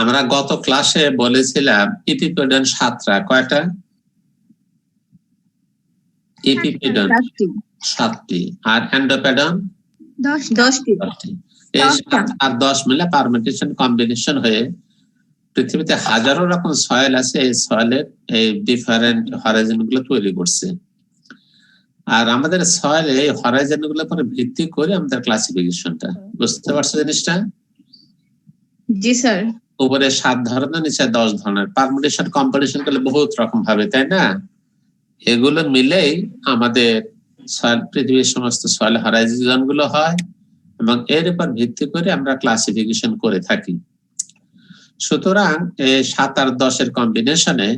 আমরা গত ক্লাসে বলেছিলাম ইপিপেডন 7টা, কয়টা? ইপিপেডন 7টি, আর এন্ডোপেডন 10টি। এই 7 আর 10 মিলে পারমিউটেশন কম্বিনেশন হয়ে পৃথিবীতে হাজারো রকম সয়েল আছে, এই সয়েলের এই ডিফারেন্ট হরাইজন গুলো তৈরি করছে। আর আমাদের সয়েল এই হরাইজন গুলোর উপরে ভিত্তি করে আমাদের ক্লাসিফিকেশনটা, বুঝতে পারছো জিনিসটা? জি স্যার। উপরে 7 ধরনের, নিচে 10 ধরনের। পারমিউটেশন কম্বিনেশন করলে বহুত রকম ভাবে, তাই না? এগুলো মিলেই আমাদের সয়েল, পৃথিবীর সমস্ত সয়েল হরাইজন গুলো হয় এবং এর উপর ভিত্তি করে আমরা ক্লাসিফিকেশন করে থাকি। সুতরাং এই 7 আর 10 এর কম্বিনেশনে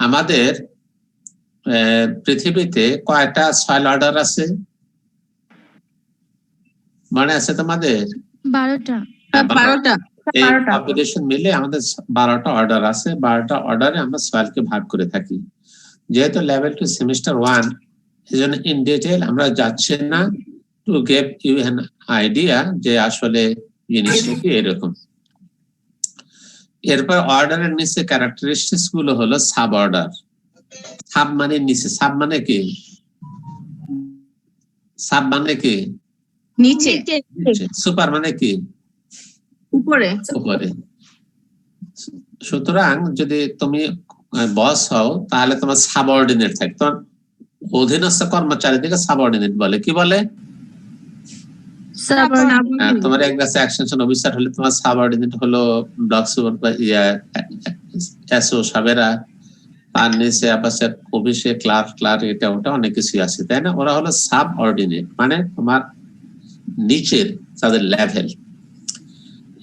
আমাদের পৃথিবীতে কয়টা সয়েল অর্ডার আছে মনে আছে তোমাদের? 12টা। এই কম্বিনেশন মিলে আমাদের 12টা অর্ডার আছে। 12টা অর্ডারে আমরা সয়েলকে ভাগ করে থাকি। যেহেতু লেভেল 2 সেমিস্টার 1, এজন্য ইন ডিটেইল আমরা যাচ্ছি না, to give you an idea যে আসলে জিনিসটা কি এরকম। এরপর অর্ডারের নিচে ক্যারেক্টারিস্টিক্স গুলো হলো সাব অর্ডার। সাব মানে নিচে, সাব মানে কি? সাব মানে কি? নিচে। সুপার মানে কি? উপরে। উপরে। সুতরাং যদি তুমি বস হও তাহলে তোমার সাবঅর্ডিনেট থাকে, তোমার অধীনস্থ কর্মচারীদেরকে সাবঅর্ডিনেট বলে। কি বলে? তোমার এক কাছে অ্যাকশন অফিসার হলে তোমার সাবঅর্ডিনেট হলো ব্লক এসও সাবেরা, তার নিচে আবার অফিসে ক্লার্ক এটা ওটা অনেক কিছু আছে, তাই না? ওরা হলো সাবঅর্ডিনেট, মানে তোমার নিচের তাদের লেভেল।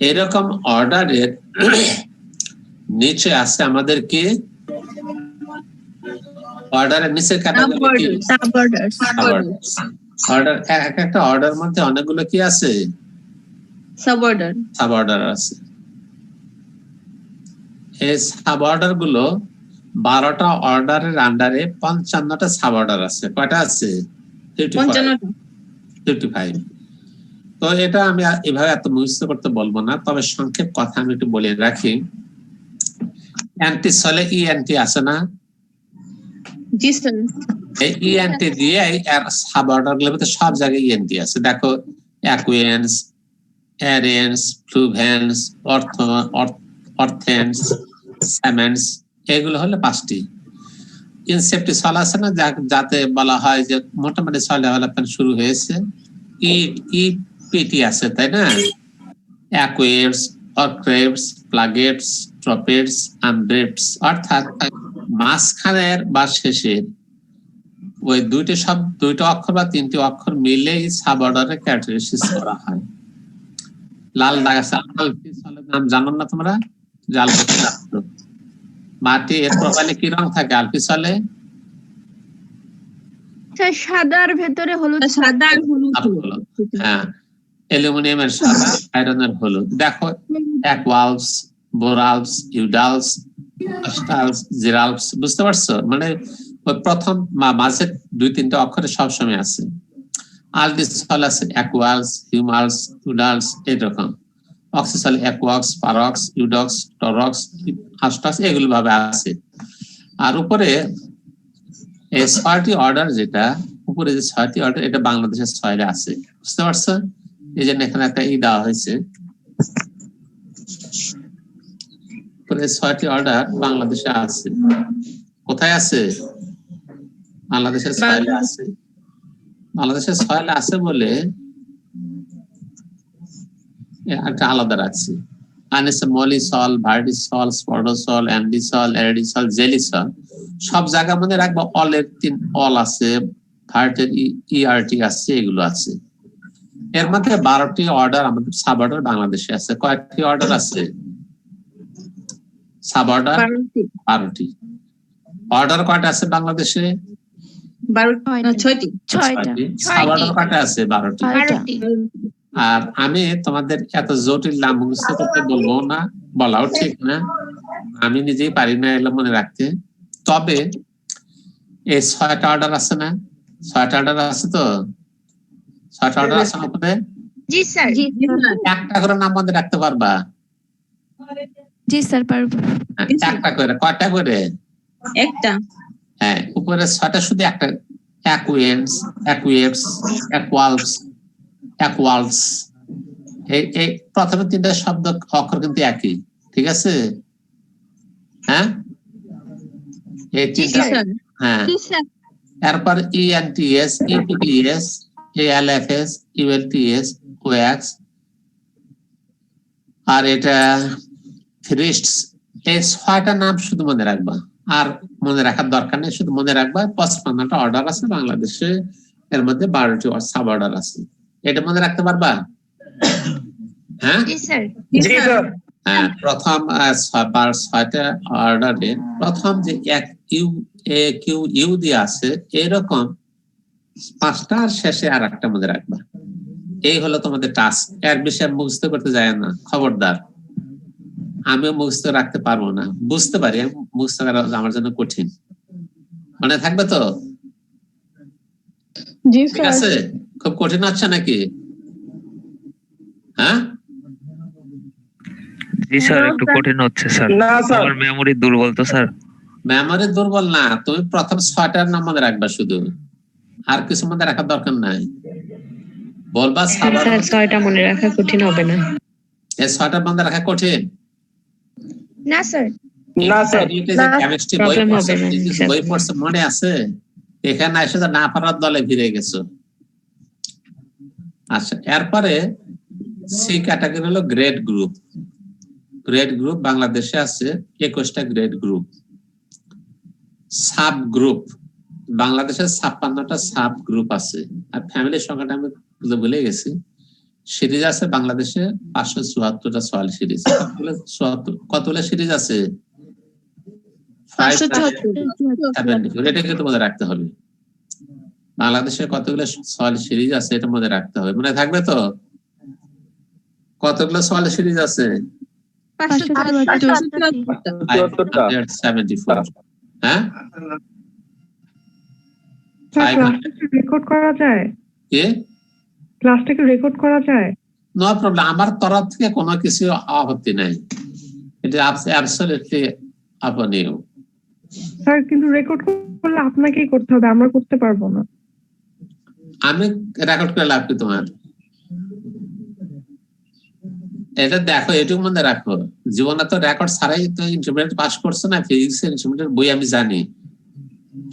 এরকম অর্ডারের নিচে আছে আমাদের কি? অর্ডারের নিচের ক্যাটাগরি কি? অর্ডার। এক একটা অর্ডার মধ্যে অনেকগুলো কি আছে? সাব অর্ডার আছে। এই সাব অর্ডার গুলো 12টা অর্ডারের আন্ডারে 55টা সাব অর্ডার আছে। কয়টা আছে? 55। তো এটা আমি এভাবে এত মুখস্থ করতে বলবো না, তবে সংক্ষেপ কথা আমি একটু বলে রাখি। অ্যান্টি সলে ইএনটি আছে না? জি স্যার। এই ইএনটি দিয়ে এর সাব অর্ডার গুলোর মধ্যে সব জায়গায় ইএনটি আছে। দেখো, অ্যাকুয়েন্স, অ্যারেন্স, ফ্লুভেন্স, অর্থেন্স, সেমেন্টস, এগুলো হলো 5টি। ইনসেপ্টিসল আছে না, যাতে বলা হয় যে মোটামুটি সয়েল ডেভেলপমেন্ট শুরু হয়েছে। ইপিটি আছে, তাই না? অ্যাকুয়েটস, অর্ক্রেভস, প্লাগেটস, ট্রপেটস, আমব্রেটস, অর্থাৎ মাঝখানের বা শেষের ওই দুইটা অক্ষর বা 3টি অক্ষর মিলেই সাব অর্ডারে ক্যাটাগরাইজ করা হয়। লাল দাগ আছে, আলফিসলের নাম জানো না তোমরা? মাটি এর প্রোফাইলে কি রং থাকে আলফিসলে? সাদার ভেতরে হলুদ। সাদা আর হলুদ। হ্যাঁ, অ্যালুমিনিয়ামের সাদা, আয়রনের হলুদ। দেখো, অ্যাকুয়ালস, বোরালস, ইউডালস, অস্টালস, জিরালস, বুঝতে পারছো? মানে ওই প্রথম মাঝে 2-3টা অক্ষরে সবসময় আছে। আলফিসল আছে অ্যাকুয়ালস, হিউমালস, ইউডালস, এরকম। অক্সিসল অ্যাকুয়াক্স, পারক্স, ইউডক্স, টরক্স, আস্টাস, এগুলো ভাবে আছে। আর উপরে এই 6টি অর্ডার, যেটা উপরে যে 6টি অর্ডার, এটা বাংলাদেশের সয়েলে আছে, বুঝতে পারছো? এই জন্য এখানে একটা দেওয়া হয়েছে। উপরে 6টি অর্ডার বাংলাদেশে আছে। কোথায় আছে? বাংলাদেশের সয়েলে আছে। বাংলাদেশের সয়েলে আছে বলে একটা আলাদা রাখছি। মলিসল, ভার্টিসল, স্পোডোসল, অ্যান্ডিসল, এরিডিসল, জেলিসল, সব জায়গা মধ্যে রাখবো। অলের 3 অল আছে, ভার্টের ইআরটি আছে, এগুলো আছে। এর মধ্যে 12টি অর্ডার আমাদের সাব অর্ডার বাংলাদেশে আছে। কয়েকটি অর্ডার আছে সাব অর্ডার? 12টি। অর্ডার কয়টা আছে বাংলাদেশে? 6টি। সাব অর্ডার কয়টা আছে? 12টি। আর আমি তোমাদের এত জটিল নাম মুখস্থ করতে বলবো না, বলাও ঠিক না, আমি নিজেই পারি না এগুলো মনে রাখতে। তবে এই 6টা অর্ডার আছে না? 6টা অর্ডার আছে তো? 6টা অর্ডার আছে না? জি স্যার। একটা করে নাম মনে রাখতে পারবা? জি স্যার পারবো। একটা করে, কয়টা করে? একটা। হ্যাঁ, উপরে 6টা শুধু একটা। অ্যাকুয়েন্টস, অ্যাকুয়েটস, অ্যাকুয়ালস, অ্যাকুয়ালস। এই প্রথমে 3টা শব্দ অক্ষর কিন্তু একই, ঠিক আছে? হ্যাঁ, এই 3টা। হ্যাঁ, এরপর ইএনটিএস, ইপিটিএস, এএলএফএস, ইউএলটিএস, ওএক্স, আর এটা ফ্রিস্টস। এই 6টা নাম শুধু মনে রাখবা, আর মনে রাখার দরকার নেই। শুধু মনে রাখবা 55টা অর্ডার আছে বাংলাদেশে, এর মধ্যে 12টি সাব অর্ডার আছে। এটা মনে রাখতে পারবা? হ্যাঁ, হ্যাঁ। প্রথম 6টা অর্ডারে প্রথম যে এক ইউ এ কিউ ইউ দিয়ে আছে, এরকম 5টার শেষে আর একটা মনে রাখবা। এই হলো তোমাদের টাস্ক। এর বেশি মুখস্থ করতে যায় না, খবরদার। আমিও মুখস্থ রাখতে পারবো না, বুঝতে পারি, মুখস্থ করা আমার জন্য কঠিন। মনে থাকবে তো? ঠিক আছে? খুব কঠিন হচ্ছে নাকি? হ্যাঁ, জি স্যার, একটু কঠিন হচ্ছে স্যার। আমার মেমোরি দুর্বল তো স্যার। মেমোরি দুর্বল না, তুমি প্রথম 6টার নাম মনে রাখবা শুধু, আর কিছু মনে রাখার দরকার নাই। বলবা স্যার 6টা মনে রাখা কঠিন হবে না? এই 6টা মনে রাখা কঠিন না স্যার। না স্যার। কেমিস্ট্রি বই পড়ছে মনে আছে? এখানে এসে না পারার দলে ফিরে গেছো। আচ্ছা, এরপরে সি ক্যাটাগরি হলো গ্রেড গ্রুপ। গ্রেড গ্রুপ বাংলাদেশে আছে 21টা গ্রেড গ্রুপ। সাব গ্রুপ বাংলাদেশে 56টা সাব গ্রুপ আছে। আর ফ্যামিলির সংখ্যাটা আমি ভুলে গেছি। সিরিজ আছে বাংলাদেশে 574টা সওয়াল সিরিজ। কতগুলো সিরিজ আছে? 574। এটা কিন্তু মনে রাখতে হবে। বাংলাদেশে কতগুলো সওয়াল সিরিজ আছে এটা মনে রাখতে হবে। মনে থাকবে তো? কতগুলো সওয়াল সিরিজ আছে? 574। হ্যাঁ, রেকর্ড করা যায়? কি ক্লাসটা কি রেকর্ড করা যায়? নো প্রবলেম, আমার তরফ থেকে কোনো কিছু আপত্তি নাই। এটা অ্যাবসলিউটলি আপন ইউ। স্যার কিন্তু রেকর্ড করলে আপনাকেই করতে হবে, আমরা করতে পারবো না। আমি রেকর্ড করে লাভ কি তোমার? এটা দেখো, এটুকু মনে রাখো, জীবনে তো রেকর্ড ছাড়াই তো ইন্টারমিডিয়েট পাস করছো না। ফিজিক্স এর ইন্টারমিডিয়েট বই আমি জানি,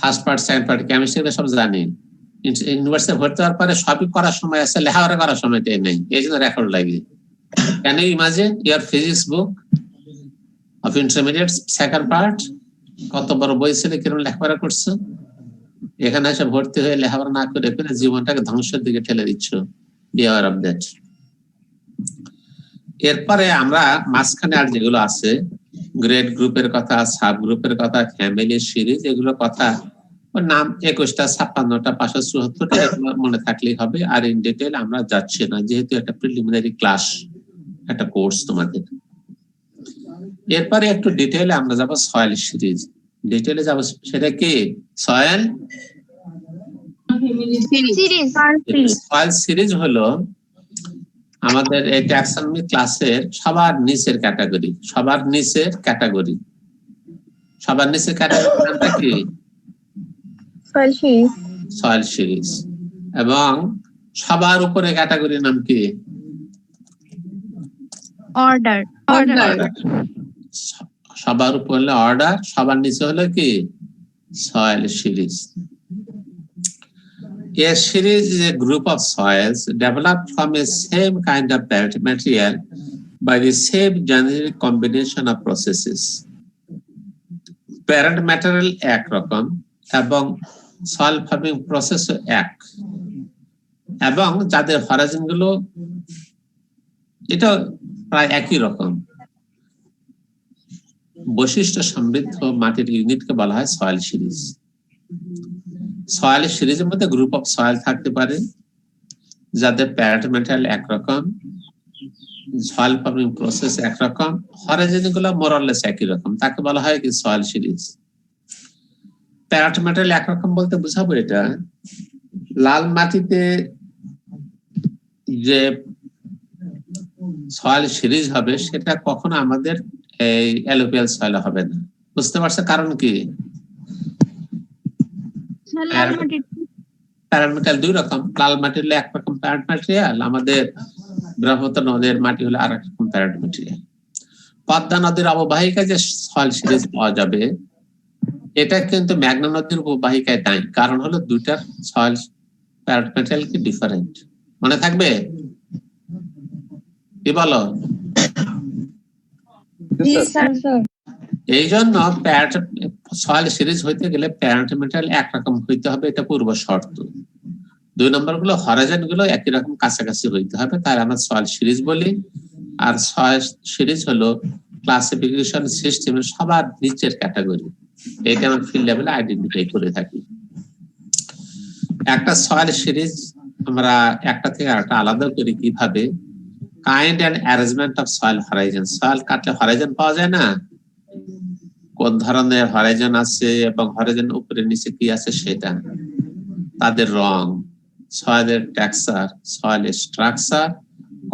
first part, second part, chemistry সব জানি। ইউনিভার্সিটি ভর্তি হওয়ার পরে সবই করার সময় আছে, লেখাপড়া করার সময়টাই নেই, এই জন্য রেকর্ড লাগে। Can you imagine your physics book of intermediate second part? কত বড় বই ছিল, কিরকম লেখাপড়া করছো। এখানে এসে ভর্তি হয়ে লেখাপড়া না করে জীবনটাকে ধ্বংসের দিকে ঠেলে দিচ্ছ। Be aware of that. এরপরে আমরা মাঝখানে আর যেগুলো আছে, গ্রেড গ্রুপের কথা, সাব গ্রুপের কথা, ফ্যামিলি সিরিজ, এগুলো কথা নাম 21টা, 56টা, 574টা, এগুলো মনে থাকলেই হবে। আর ইন ডিটেইল আমরা যাচ্ছি না, যেহেতু একটা প্রিলিমিনারি ক্লাস, একটা কোর্স তোমাদের। এরপরে একটু ডিটেইলে আমরা যাব সয়েল সিরিজ। ডিটেইলে যাব, সেটা কি? সয়েল সিরিজ হলো আমাদের এই ট্যাক্সনমি ক্লাসের সবার নিচের ক্যাটাগরি। সবার নিচের ক্যাটাগরি নামটা কি? Soil series. এবং সবার উপরে ক্যাটাগরির নাম কি? অর্ডার। সবার উপর হলো অর্ডার, সবার নিচে হলো কি? Soil series. A series is a group of soils developed from a same kind of parent material by the same generic combination of processes. Parent material এক রকম এবং soil forming process এক, এবং যাদের হরাইজন গুলো এটা প্রায় একই রকম। বৈশিষ্ট্য সমৃদ্ধ মাটির ইউনিটকে বলা হয় সয়েল সিরিজ। সয়েল সিরিজের মধ্যে গ্রুপ অফ সয়েল থাকতে পারে যাদের প্যারেন্ট ম্যাটেরিয়াল একরকম, সয়েল ফর্মিং প্রসেস একরকম, হরাইজন গুলো মোরলেস একই রকম, তাকে বলা হয় কি? Soil series. প্যারেন্ট ম্যাটেরিয়াল একরকম বলতে বুঝাবো এটা, লাল মাটিতে যে সয়েল সিরিজ হবে সেটা কখনো আমাদের এই অ্যালুভিয়াল সয়েলে হবে না। বুঝতে পারছো কারণ কি? প্যারেন্ট ম্যাটেরিয়াল দুই রকম, লাল মাটি হলো একরকম প্যারেন্ট ম্যাটেরিয়াল, আমাদের ব্রহ্মপুত্র নদীর মাটি হলো আর একরকম প্যারেন্ট ম্যাটেরিয়াল। পদ্মা নদীর অববাহিকায় যে সয়েল সিরিজ পাওয়া যাবে এটা কিন্তু মেঘনা নদীর অববাহিকায় নাই, কারণ হলো দুইটার সয়েল প্যারেন্ট ম্যাটেরিয়াল কি ডিফারেন্ট। মনে থাকবে? কি বলো? এই জন্য সয়েল সিরিজ হইতে গেলে প্যারেন্ট ম্যাটেরিয়াল একরকম হইতে হবে, এটা পূর্ব শর্ত। 2 নম্বর গুলো হরাইজন গুলো একই রকম কাছাকাছি হইতে হবে, তাই আমরা সয়েল সিরিজ বলি। আর সয়েল সিরিজ হলো ক্লাসিফিকেশন সিস্টেমের সবার নিচের ক্যাটাগরি, এটা আমরা ফিল্ড লেভেলে আইডেন্টিফাই করে থাকি। একটা সয়েল সিরিজ আমরা একটা থেকে আরেকটা আলাদা করি কিভাবে? Kind and arrangement of soil horizon. Soil কাটলে হরাইজন পাওয়া যায় না, কোন ধরনের হরাইজন আছে এবং হরাইজন উপরে নিচে কি আছে সেটা, তাদের রং, সয়েলের টেক্সচার, সয়েলের স্ট্রাকচার,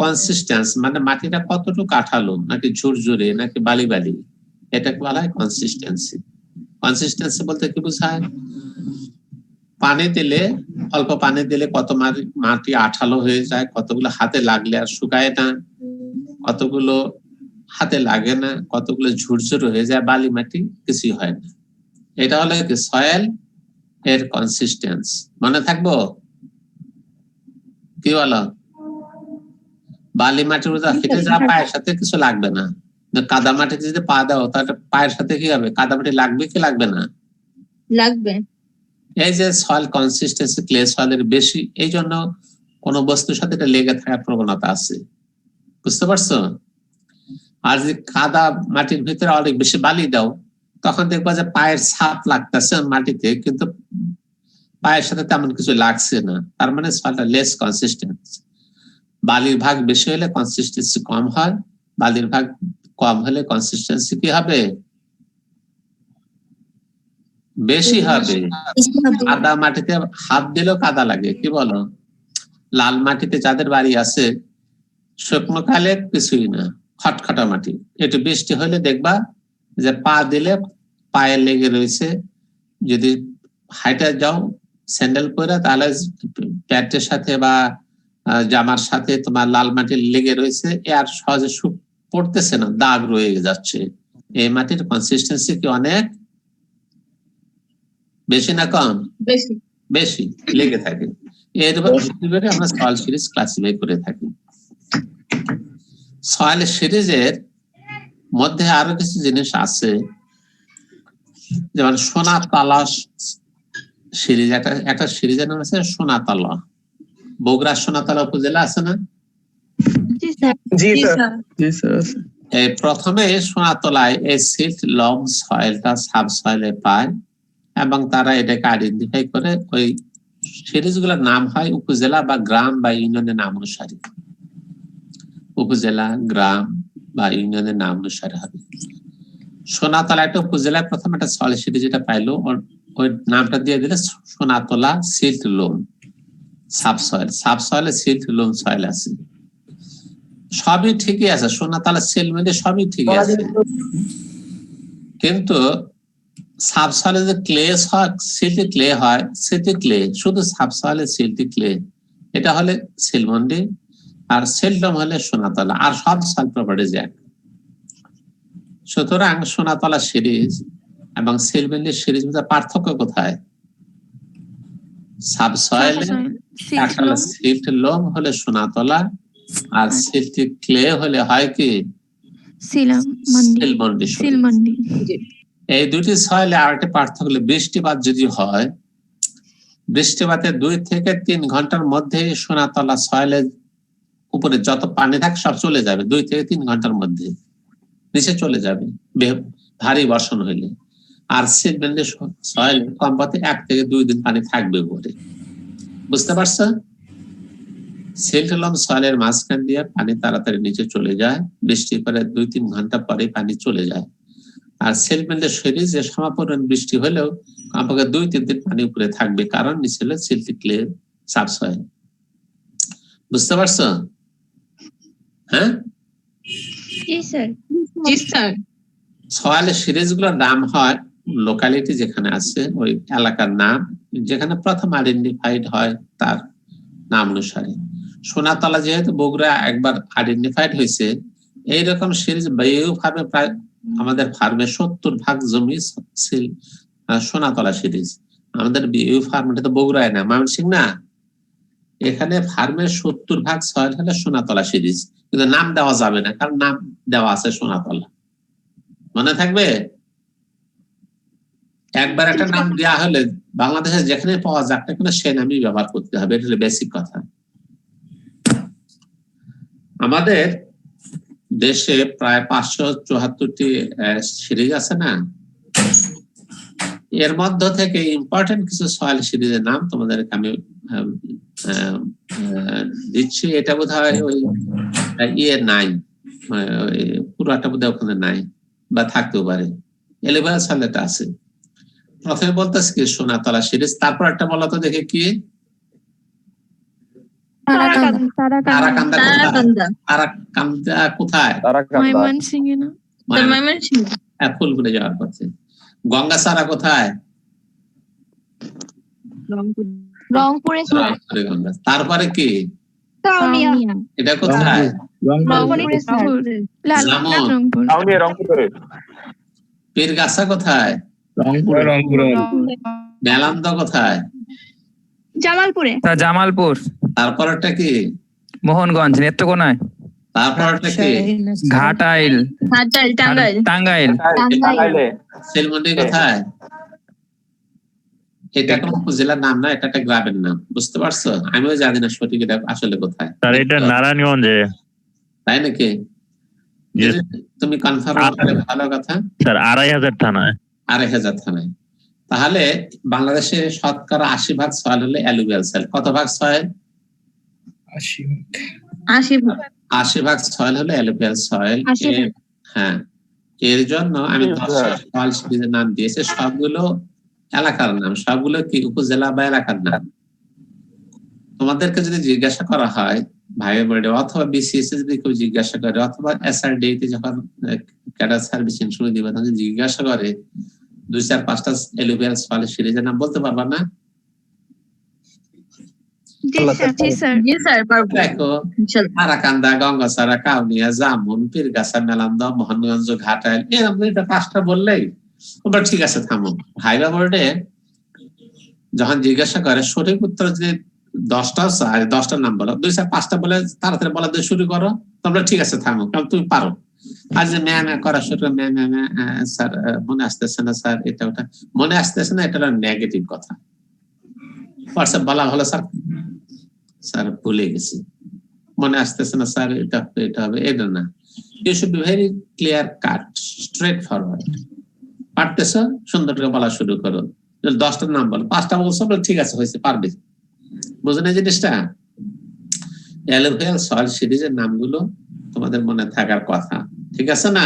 কনসিস্টেন্স মানে মাটিটা কতটুকু কাঠালো, নাকি ঝুরঝুরে, নাকি বালি বালি, এটাকে বলা হয় কনসিস্টেন্সি। কনসিস্টেন্সি বলতে কি বোঝায়? পানি দিলে, অল্প পানি দিলে কত মাটি আঠালো হয়ে যায়, কতগুলো হাতে লাগলে আর শুকায় না, কতগুলো হাতে লাগে না, কতগুলো ঝুরঝুরে হয়ে যায়, বালি মাটি কিছুই হয় না। এটা হলো কি সয়েল এর কনসিস্টেন্স। মনে থাকবো? কি বলো? বালি মাটির হেঁটে যা পায়ের সাথে কিছু লাগবে না, কাদা মাটিতে যদি পা দাও তাহলে পায়ের সাথে কি হবে? কাদা মাটি লাগবে কি লাগবে না? লাগবে। এই যে সয়েল কনসিস্টেন্সি ক্লে সয়েলের বেশি, এই জন্য কোন বস্তুর সাথে এটা লেগে থাকার প্রবণতা আছে। বুঝতে পারছো? আর যদি কাদা মাটির ভিতরে অনেক বেশি বালি দাও তখন দেখবা যে পায়ের ছাপ লাগতেছে মাটিতে, কিন্তু পায়ের সাথে তেমন কিছু লাগছে না, তার মানে সয়েলটা লেস কনসিস্টেন্ট। বালির ভাগ বেশি হলে কনসিস্টেন্সি কম হয়, বালির ভাগ কম হলে কনসিস্টেন্সি কি হবে? বেশি হবে। কাদা মাটিতে হাত দিলেও কাদা লাগে, কি বলো? লাল মাটিতে যাদের বাড়ি আছে শুকনো কালে কিছুই না, খটখটা মাটি, একটু বৃষ্টি হলে দেখবা যে পা দিলে পায়ে লেগে রয়েছে। যদি হাইটে যাও স্যান্ডেল পরে তাহলে প্যান্টের সাথে বা জামার সাথে তোমার লাল মাটি লেগে রয়েছে, আর সহজে পড়তেছে না, দাগ রয়ে যাচ্ছে। এই মাটির কনসিস্টেন্সি কি অনেক বেশি না কম? বেশি। বেশি লেগে থাকে। এর উপরে আমরা সয়েল সিরিজ ক্লাসিফাই করে থাকি। সয়েল সিরিজের মধ্যে আরো কিছু জিনিস আছে, যেমন সোনাতলা সিরিজ, একটা সিরিজের নাম আছে সোনাতলা। বগুড়া সোনাতলা উপজেলা আছে না? এই প্রথমে সোনাতলায় এই সিল্ট লম সয়েলটা সাব সয়েলে পায় এবং তারা এটাকে আইডেন্টিফাই করে। ওই সিরিজগুলোর নাম হয় উপজেলা বা গ্রাম বা ইউনিয়নের নাম অনুসারে। উপজেলা, গ্রাম বা ইউনিয়নের নাম অনুসারে হবে। সোনাতলা একটা উপজেলায় প্রথম একটা সয়েল সিরিজ যেটা পাইলো, ওই নামটা দিয়ে দিলে সোনাতলা সিল্ট লোম সাবসয়েল। সাবসয়েলে সিল্ট লোম সয়েল আছে, সবই ঠিকই আছে, সোনাতলা সিল্ট মিলে সবই ঠিকই আছে, কিন্তু সাবসয়েলে যে ক্লে হয়, সিল্টি ক্লে হয়, সিল্টি ক্লে শুধু সাবসয়েলে সিল্টি ক্লে, এটা হলে সিলমন্ডি, আর সিল্টম হলে সোনাতলা, আর সব সয়েল প্রপার্টিজ এক। সুতরাং সোনাতলা সিরিজ এবং সিলমন্ডি সিরিজ মধ্যে পার্থক্য কোথায়? সাবসয়েলে একটা সিল্ট লোম হলে সোনাতলা, আর সিল্টি ক্লে হলে হয় কি সিলমন্ডি। এই দুটি সয়েলে আরেকটি পার্থক্য হলে বৃষ্টিপাত যদি হয়, বৃষ্টিপাতের 2 থেকে 3 ঘন্টার মধ্যে সোনাতলা সয়েলের উপরে যত পানি থাকে সব চলে যাবে, 2 থেকে 3 ঘন্টার মধ্যে নিচে চলে যাবে ভারী বর্ষণ হইলে। আর সিলমন্ডি সয়েল কমপক্ষে 1 থেকে 2 দিন পানি থাকবে উপরে। বুঝতে পারছো? সিল্টলম সয়েলের মাঝখান দিয়ে পানি তাড়াতাড়ি নিচে চলে যায়, বৃষ্টি পরে 2-3 ঘন্টা পরে পানি চলে যায়। আর সিলমন্ডি সিরিজে সমাপন বৃষ্টি হলেও কমপক্ষে 2-3 দিন পানি উপরে থাকবে, কারণ নিচে হলো সিল্টি ক্লে সাবসয়েল। বুঝতে পারছো? হ্যাঁ, জি স্যার জি স্যার সোয়ালের সিরিজ গুলোর নাম হয় লোকালিটি যেখানে আছে ওই এলাকার নাম, যেখানে প্রথম আইডেন্টিফাইড হয় তার নাম অনুসারে। সোনাতলা যেহেতু বগুড়া একবার আইডেন্টিফাইড হয়েছে, এইরকম সিরিজ বিউ ফার্মে প্রায় আমাদের ফার্মে 70% জমি ছিল সোনাতলা সিরিজ। আমাদের বিউ ফার্ম এটা তো বগুড়ায় না, ময়মনসিংহ না, এখানে ফার্মের 70% সয়েল হলে সোনাতলা সিরিজ, কিন্তু নাম দেওয়া যাবে না কারণ নাম দেওয়া আছে সোনাতলা। মনে থাকবে? একবার একটা নাম দেওয়া হলে বাংলাদেশে যেখানে পাওয়া যাক না কেন সে নামই ব্যবহার করতে হবে, এটা হলো বেসিক কথা। আমাদের দেশে প্রায় 574টি সিরিজ আছে না, এর মধ্য থেকে ইম্পর্টেন্ট কিছু সয়েল সিরিজের নাম তোমাদেরকে আমি দিচ্ছি। এটা বোধ হয় ওই নাই, পুরোটা বোধ হয় ওখানে নাই বা থাকতেও পারে, 11 সালে এটা আছে। প্রথমে বলতেছি কি সোনাতলা সিরিজ, তারপর একটা বলো তো দেখে কি তারাকান্দা। তারাকান্দা কোথায়? ময়মনসিংহ না ময়মনসিংহ ফুলপুরে যাওয়ার পথে। গঙ্গাসারা কোথায়? রংপুরে রংপুরে গঙ্গা। তারপরে কি কাউনিয়া এটা কোথায়? রংপুরে জামুন। রংপুর পীরগাছা কোথায়? মেলান্দ কোথায়? জামালপুরে জামালপুর। তারপরটা কি? মোহনগঞ্জ নেত্রকোনায়। তারপরটা কি? ঘাটাইল টাঙ্গাইল। শিলমন্ডি কোথায়? এটা কোন উপজেলার নাম না, এটা একটা গ্রামের নাম, বুঝতে পারছো? আমিও জানি না সঠিক এটা আসলে কোথায়। স্যার এটা নারায়ণগঞ্জে। তাই নাকি? তুমি কনফার্ম করলে ভালো কথা। স্যার 2500 থানায়। 2500 থানায়। তাহলে বাংলাদেশে শতকরা 80% সয়েল হলে অ্যালুভিয়াল সয়েল। কত ভাগ সয়েল? 80% সয়েল হলে অ্যালুভিয়াল সয়েল। হ্যাঁ, এর জন্য আমি 10 সয়েল সিরিজের নাম দিয়েছি, সবগুলো এলাকার নাম, সবগুলো কি উপজেলা বা এলাকার নাম। তোমাদেরকে যদি জিজ্ঞাসা করা হয় ভাই বোর্ডে অথবা বিসিএস যদি কেউ জিজ্ঞাসা করে অথবা এসআরডি তে যখন ক্যাডার সার্ভিসিং শুরু দিবে তখন জিজ্ঞাসা করে 2-4-5টা অ্যালুভিয়াল সয়েল সিরিজের নাম বলতে পারবা না? দেখো তারাকান্দা, গঙ্গাসারা, কাউনিয়া, জামুন, পীরগাছা, মেলান্দ, মোহনগঞ্জ, ঘাটাইল, এরকম 5টা বললেই তোমরা ঠিক আছে থামো। ভাইবা বোর্ডে যখন জিজ্ঞাসা করে সঠিক উত্তর যদি 10টা চায় 10টার নাম বলো, 2-4-5টা বলে তাড়াতাড়ি বলা দিয়ে শুরু করো, তোমরা ঠিক আছে থামো, কারণ তুমি পারো। আর যে ম্যাম করা শুরু ম্যাম স্যার মনে আসতেছে না, স্যার এটা ওটা মনে আসতেছে না, এটা নেগেটিভ কথা। হোয়াটসঅ্যাপ বলা ভালো, স্যার স্যার ভুলে গেছি, মনে আসতেছে না স্যার, এটা হবে, এটা না। You should be very clear cut, straightforward. পারতেছো সুন্দর করে বলা শুরু করো। 10টার নাম বলো, 5টা বলছো ঠিক আছে, হয়েছে, পারবে। বুঝলেন এই জিনিসটা? অ্যালুভিয়াল সয়েল সিরিজের নামগুলো তোমাদের মনে থাকার কথা, ঠিক আছে না?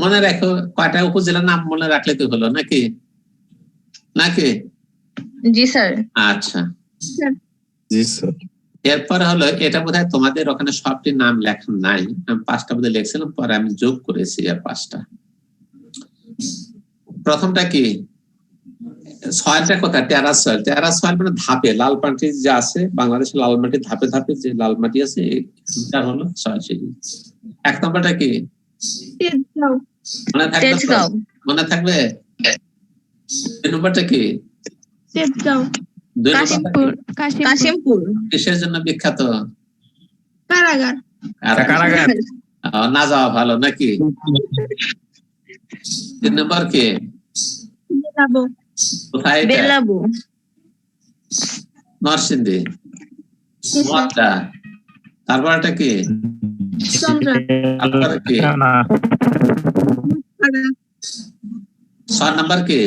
মনে রাখো, কয়টা উপজেলার নাম মনে রাখলে তো হলো নাকি নাকি? জি স্যার। আচ্ছা জি স্যার। এরপরে হলো এটা বোধহয় তোমাদের ওখানে সবটি নাম লেখা নাই, আমি 5টা বোধহয় লিখছিলাম, পরে আমি যোগ করেছি আর 5টা। প্রথমটা কি? সয়েলটা কোথায়? টেরাস সয়েল। টেরাস সয়েল মানে ধাপে, লাল মাটি যে আছে বাংলাদেশে, লাল মাটি ধাপে ধাপে যে লাল মাটি আছে, এটা হলো সয়েল সিরিজ। 1 নম্বরটা কি? মনে থাকবে? 2 নম্বরটা কি? 2 নম্বরটা কাশিমপুর। কিসের জন্য বিখ্যাত? কারাগার। না যাওয়া ভালো নাকি? 3 নম্বর কি? কোথায়? নরসিংদী। তারপর এটা কি? তারপরে কি? 6 নম্বর কি?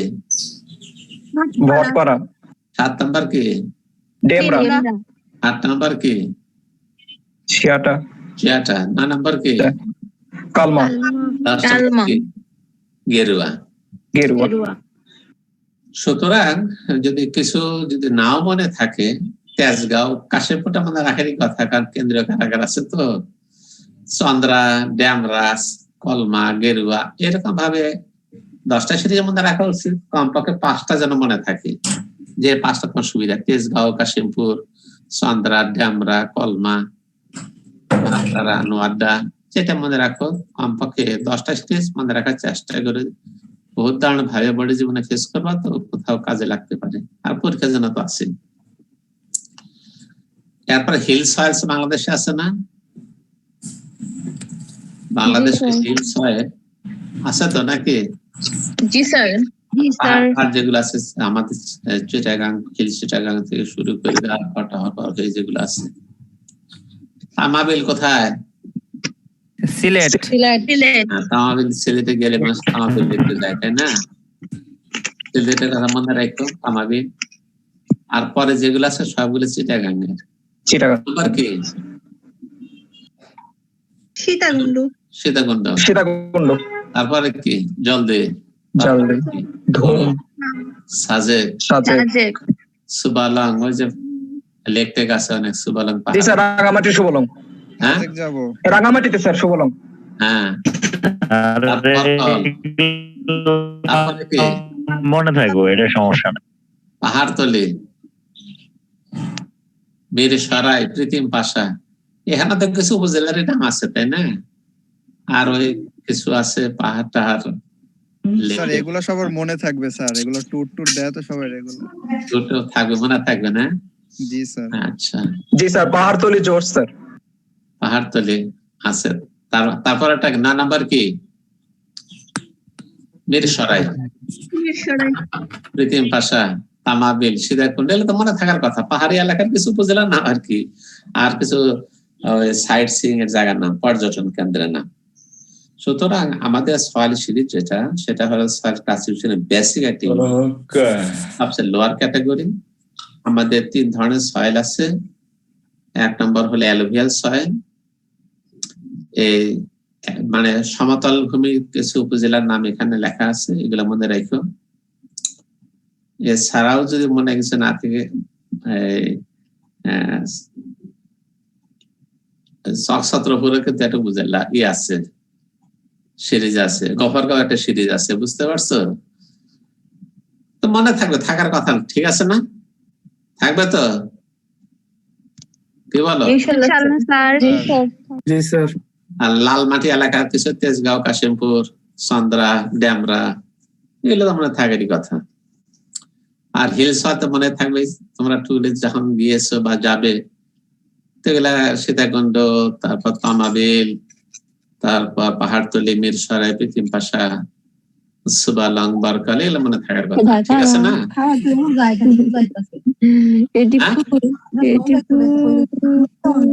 7 নম্বর কি? 8 নম্বর কি? ছিয়াটা। 9 নম্বর কি? কালমা। 10 নম্বর কি? গেরুয়া। সুতরাং যদি কিছু যদি নাও মনে থাকে, তেজগাঁও, কাশিমপুরটা মনে রাখারই কথা, কারণ কেন্দ্রীয় কারাগার আছে তো। চন্দ্রা, ড্যামরাস, কলমা, গেরুয়া, এরকম ভাবে 10টা সিরিজের মধ্যে রাখা উচিত। কমপক্ষে 5টা যেন মনে থাকে, যে 5টা তোমার সুবিধা। তেজগাঁও, কাশিমপুর, চন্দ্রা, ড্যামরা, কলমা, নোয়াড্ডা, যেটা মনে রাখো। কমপক্ষে 10টা সিরিজ মনে রাখার চেষ্টা করে। বহুত ধরনের ভাবে বড় জীবনে ফেস করবা, তো কোথাও কাজে লাগতে পারে। আর পরীক্ষার জন্য তো আছে। এরপর হিল সয়েলস বাংলাদেশে আছে না? বাংলাদেশে হিল সয়েল আছে তো নাকি? জি স্যার। আর যেগুলো আছে আমাদের চিটাগাং, হিল চিটাগাং থেকে শুরু করে হয়ে যেগুলো আছে। তামাবিল কোথায়? সিলেট। তামাবিল সিলেটে গেলে মানুষ তামাবিল দেখতে যায়, তাই না? সিলেটের কথা মনে রাখো, তামাবিল। আর পরে যেগুলো আছে সবগুলো চিটাগাং এর। চিটাগাং। আবার কি? সীতাকুণ্ড। সীতাকুণ্ড। সীতাকুণ্ড। তারপরে কি? জলদি, জলদি, ধুম, সাজেক, সাজেক, সুবালং, ওই যে লেক টেক আছে অনেক, সুবালং জি পাহাড়। স্যার, রাঙামাটি, সুবলং। হ্যাঁ, রাঙামাটিতে স্যার, সুবলং। হ্যাঁ। তারপরে কি? মনে থাকবো, এটা সমস্যা না। পাহাড়তলি, বীর সরাই, প্রীতিম পাশা, এখানে তো কিছু উপজেলারই নাম আছে, তাই না? আর ওই কিছু আছে পাহাড় টাহাড়। স্যার এগুলো সবার মনে থাকবে স্যার, এগুলো ট্যুর দেয় তো সবাই, এগুলো থাকবে, মনে থাকবে না? জি স্যার। আচ্ছা, জি স্যার, পাহাড়তলি জোর স্যার। পাহাড়তলি আছে। তারপর একটা না নাম্বার কি? বীর সরাই, প্রীতিম পাশা, তামাবিল, সীতাকুণ্ড, এগুলো তো মনে থাকার কথা। পাহাড়ি এলাকার কিছু উপজেলার নাম আর কি, আর কিছু সাইট সিইং এর জায়গার নাম, পর্যটন কেন্দ্রের নাম। সুতরাং আমাদের সয়েল সিরিজ যেটা, সেটা হলো সয়েল ক্লাসিফিকেশনের বেসিক অ্যাক্টিভিটি, সবচেয়ে লোয়ার ক্যাটাগরি। আমাদের 3 ধরনের সয়েল আছে। 1 নম্বর হলো অ্যালুভিয়াল সয়েল, এই মানে সমতল ভূমির কিছু উপজেলার নাম এখানে লেখা আছে, এগুলো মনে রাখো। এছাড়াও যদি মনে কিছু না থাকে, ছত্রপুরে কিন্তু একটা উপজেলা আছে, সিরিজ আছে, গফরগাঁও একটা সিরিজ আছে, বুঝতে পারছো? তো মনে থাকবে, থাকার কথা, ঠিক আছে না? থাকবে তো, কি বলো? জি স্যার। আর লালমাটি এলাকার কিছু তেজগাঁও, কাশিমপুর, চন্দ্রা, ড্যামরা, এগুলো তো মনে থাকারই কথা। আর হিলস হয়তো মনে থাকবে, তোমরা ট্যুরে যখন গিয়েছো বা যাবে, তো এগুলা সীতাকুণ্ড, তারপর তামাবিল, তারপর পাহাড়তলি, মিরসরাই, প্রীতিম পাশা, সুবালং, বরকাল, এগুলো মনে থাকার কথা, ঠিক আছে না?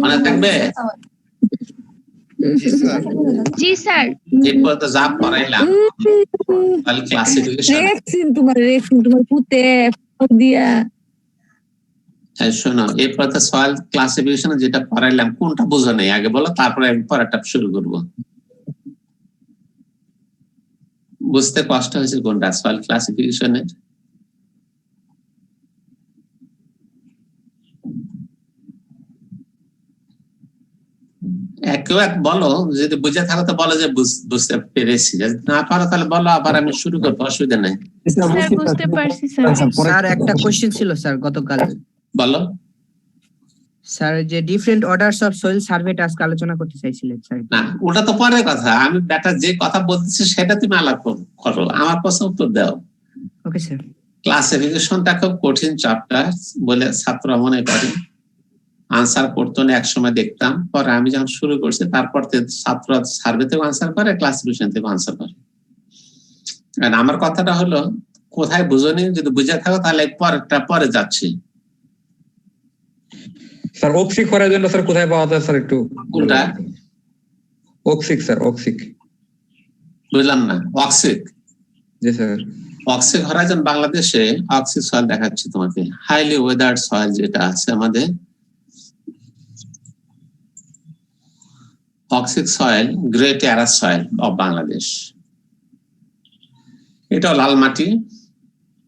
মনে থাকবে? জি স্যার। এরপর তো যা পড়াইলাম ক্লাসিফিকেশন, শোনো, এরপর তো সয়েল ক্লাসিফিকেশন যেটা পড়াইলাম, কোনটা বুঝো নেই আগে বলো, তারপরে আমি পরেরটা শুরু করবো। বুঝতে কষ্ট হয়েছে কোনটা সয়েল ক্লাসিফিকেশনের? কেউ এক বলো, যদি বুঝে থাকো তো বলো যে বুঝতে পেরেছি, যদি না পারো তাহলে বলো, আবার আমি শুরু করবো, অসুবিধা নেই। স্যার বুঝতে পারছি স্যার। স্যার একটা কোশ্চেন ছিল স্যার গতকাল। বলো স্যার, যে different orders of soil survey task আলোচনা করতে চাইছিলেন স্যার। না, ওটা তো পরের কথা। আমি বেটা যে কথা বলতেছি সেটা তুমি আলাপ করো, আমার প্রশ্ন উত্তর দাও। Okay sir. ক্লাসিফিকেশনটা খুব কঠিন চ্যাপ্টার বলে ছাত্র মনে করে, আনসার করতো না, একসময় দেখতাম। পরে আমি যখন শুরু করছি, তারপর ছাত্র সার্ভে থেকেও আনসার করে, ক্লাসিফিকেশন থেকেও আনসার করে। আমার কথাটা হলো, কোথায় বুঝনি, যদি বুঝে থাকো তাহলে পরে যাচ্ছি। স্যার অক্সিক করার জন্য স্যার কোথায় পাওয়া যায় স্যার, একটু কোনটা? অক্সিক স্যার, অক্সিক। বুঝলাম না, অক্সিক? জি স্যার। অক্সিক হরাইজন বাংলাদেশে অক্সিক সয়েল দেখাচ্ছি তোমাকে। হাইলি ওয়েদার্ড সয়েল যেটা আছে আমাদের, অক্সিক সয়েল, গ্রেট এরাস সয়েল অফ বাংলাদেশ। এটা লাল মাটি,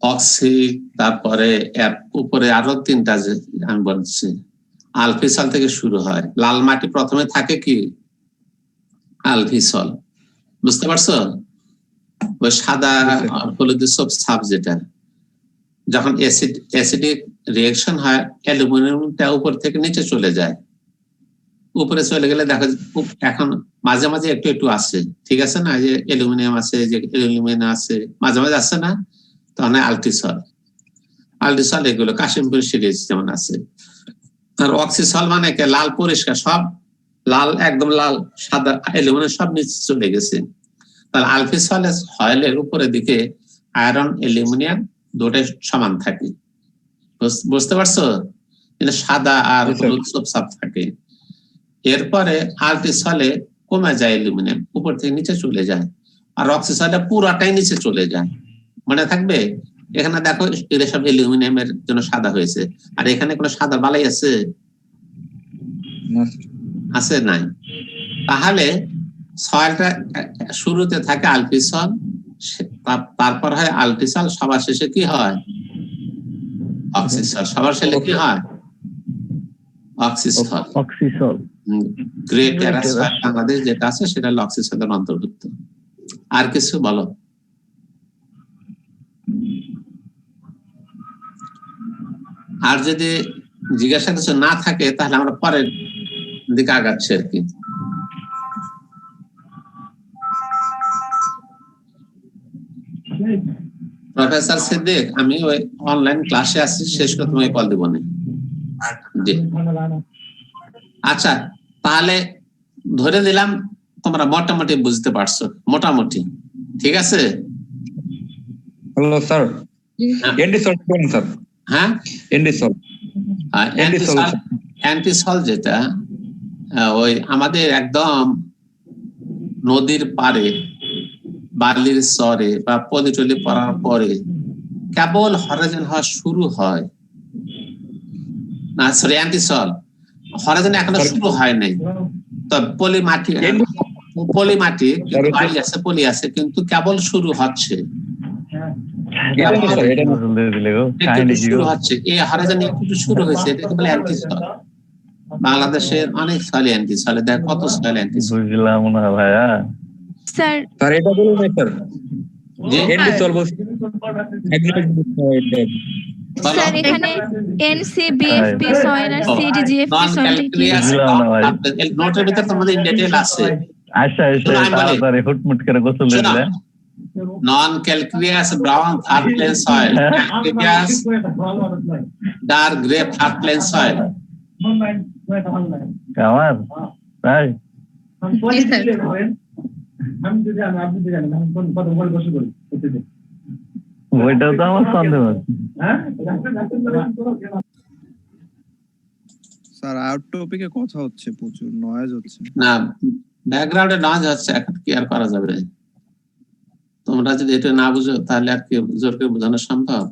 অক্সিক, তারপরে এর উপরে আরো 3টা আমি বলছি, আলফিসাল থেকে শুরু হয়। লাল মাটি প্রথমে থাকে কি? আলফিসল, বুঝতে পারছো? ওই সাদা হলুদের সব সাব যেটা, যখন অ্যাসিডিক রিঅ্যাকশন হয় অ্যালুমিনিয়ামটা উপর থেকে নিচে চলে যায়, উপরে চলে গেলে দেখো এখন মাঝে মাঝে একটু একটু আসে, ঠিক আছে না? যে অ্যালুমিনিয়াম আছে, যে অ্যালুমিনিয়াম আছে, মাঝে মাঝে আসে না? তখন আলটিসল, আলটিসল এগুলো কাশিমপুর সিরিজ যেমন আছে। আর অক্সিসল মানে কি লাল পরিষ্কার, সব লাল, একদম লাল সাদা অ্যালুমিনিয়াম সব নিচে চলে গেছে। তাহলে আলফিসল সয়েলের উপরের দিকে আয়রন অ্যালুমিনিয়াম দুটোই সমান থাকে, বুঝতে পারছো? সাদা আর হলুদ সব সাপ থাকে। এরপরে আলটিসলে কমে যায় অ্যালুমিনিয়াম, উপর থেকে নিচে চলে যায়, আর অক্সিসলে পুরাটাই নিচে চলে যায়। মনে থাকবে? এখানে দেখো এরা সব অ্যালুমিনিয়ামের জন্য সাদা হয়েছে, আর এখানে কোনো সাদা বালাই আছে? আছে নাই? তাহলে সয়েলটা শুরুতে থাকে আলফিসল, তারপর হয় আলটিসল, সবার শেষে কি হয়? অক্সিসল। সবার শেষে কি হয়? অক্সিসল। অক্সিসল। গ্রেট এরাসল বাংলাদেশ যেটা আছে সেটা অক্সিসলের অন্তর্ভুক্ত। আর কিছু বলো? আর যদি জিজ্ঞাসা কিছু না থাকে তাহলে আমরা পরের দিকে আগাচ্ছি আর কি। প্রফেসর সিদ্দিক, আমি ওই অনলাইন ক্লাসে আছি, শেষ করে তোমাকে কল দিব না। আচ্ছা, তাহলে ধরে দিলাম তোমরা মোটামুটি বুঝতে পারছো, মোটামুটি, ঠিক আছে? হ্যালো স্যার, এন্ডিসল বলুন স্যার। হ্যাঁ, এন্ডিসল। অ্যান্টিসল যেটা ওই আমাদের একদম নদীর পাড়ে বালির চরে বা পলিটলি পড়ার পরে কেবল হরাইজন হওয়া শুরু হয় না, সরি অ্যান্টিসল হরাইজন এখনো শুরু হয় নাই। তো পলি মাটি বালি আছে, পলি আছে, কিন্তু কেবল শুরু হচ্ছে, শুরু হচ্ছে। এই হরাইজন একটু শুরু হয়েছে, এটাকে বলে অ্যান্টিসল। বাংলাদেশের অনেক সয়েল অ্যান্টিসল, দেখ কত সয়েল অ্যান্টিসল। বুঝলাম না ভাইয়া। স্যার স্যার এটা বলুন না স্যার, জি এন্ডিসল বলছি। স্যার এখানে এনসিবিএফপি সয়েল আর সিডিজিএফপি সয়েল কি? নোটের ভিতরে তোমাদের ইন ডিটেইল আছে। আচ্ছা তাড়াতাড়ি হুটমুট করে গোসল দিলে। Non calcareous brown flood plain soil, calcareous dark grey flood plain soil. আমার তাই? জি স্যার। ওইটাও তো আমার সন্দেহ আছে। স্যার আউট টপিকে কথা হচ্ছে, প্রচুর নয়েজ হচ্ছে। না, ব্যাকগ্রাউন্ডে নয়েজ হচ্ছে, এখন কি আর করা যাবে? তোমরা যদি এটা না বুঝো তাহলে আর কি জোর করে বোঝানো সম্ভব?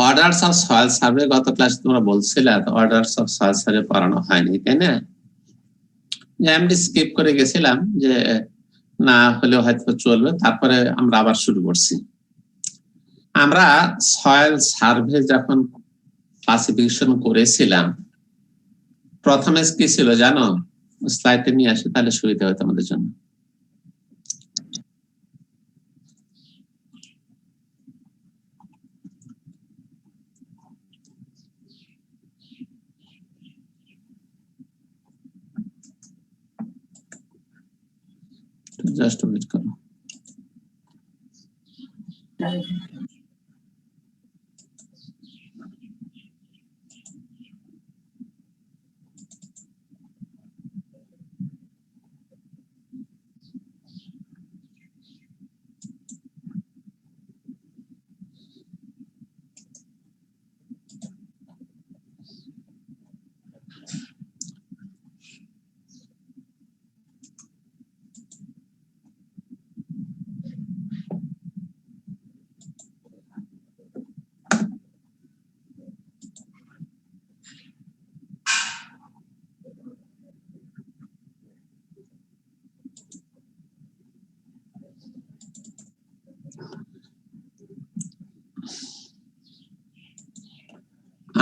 অর্ডারস অফ সয়েল সার্ভে গত ক্লাসে তোমরা বলছিলে, অর্ডারস অফ সয়েল সার্ভে পড়ানো হয়নি, তাই না? এমডি স্কিপ করে গেছিলাম, যে না হলেও হয়তো চলবে, তারপরে আমরা আবার শুরু করছি। আমরা সয়েল সার্ভে যখন ক্লাসিফিকেশন করেছিলাম, প্রথমে কি ছিল জানো? স্লাইডে নিয়ে আসে তাহলে সুবিধা হতো আমাদের জন্য। জাস্ট ওয়েট করো।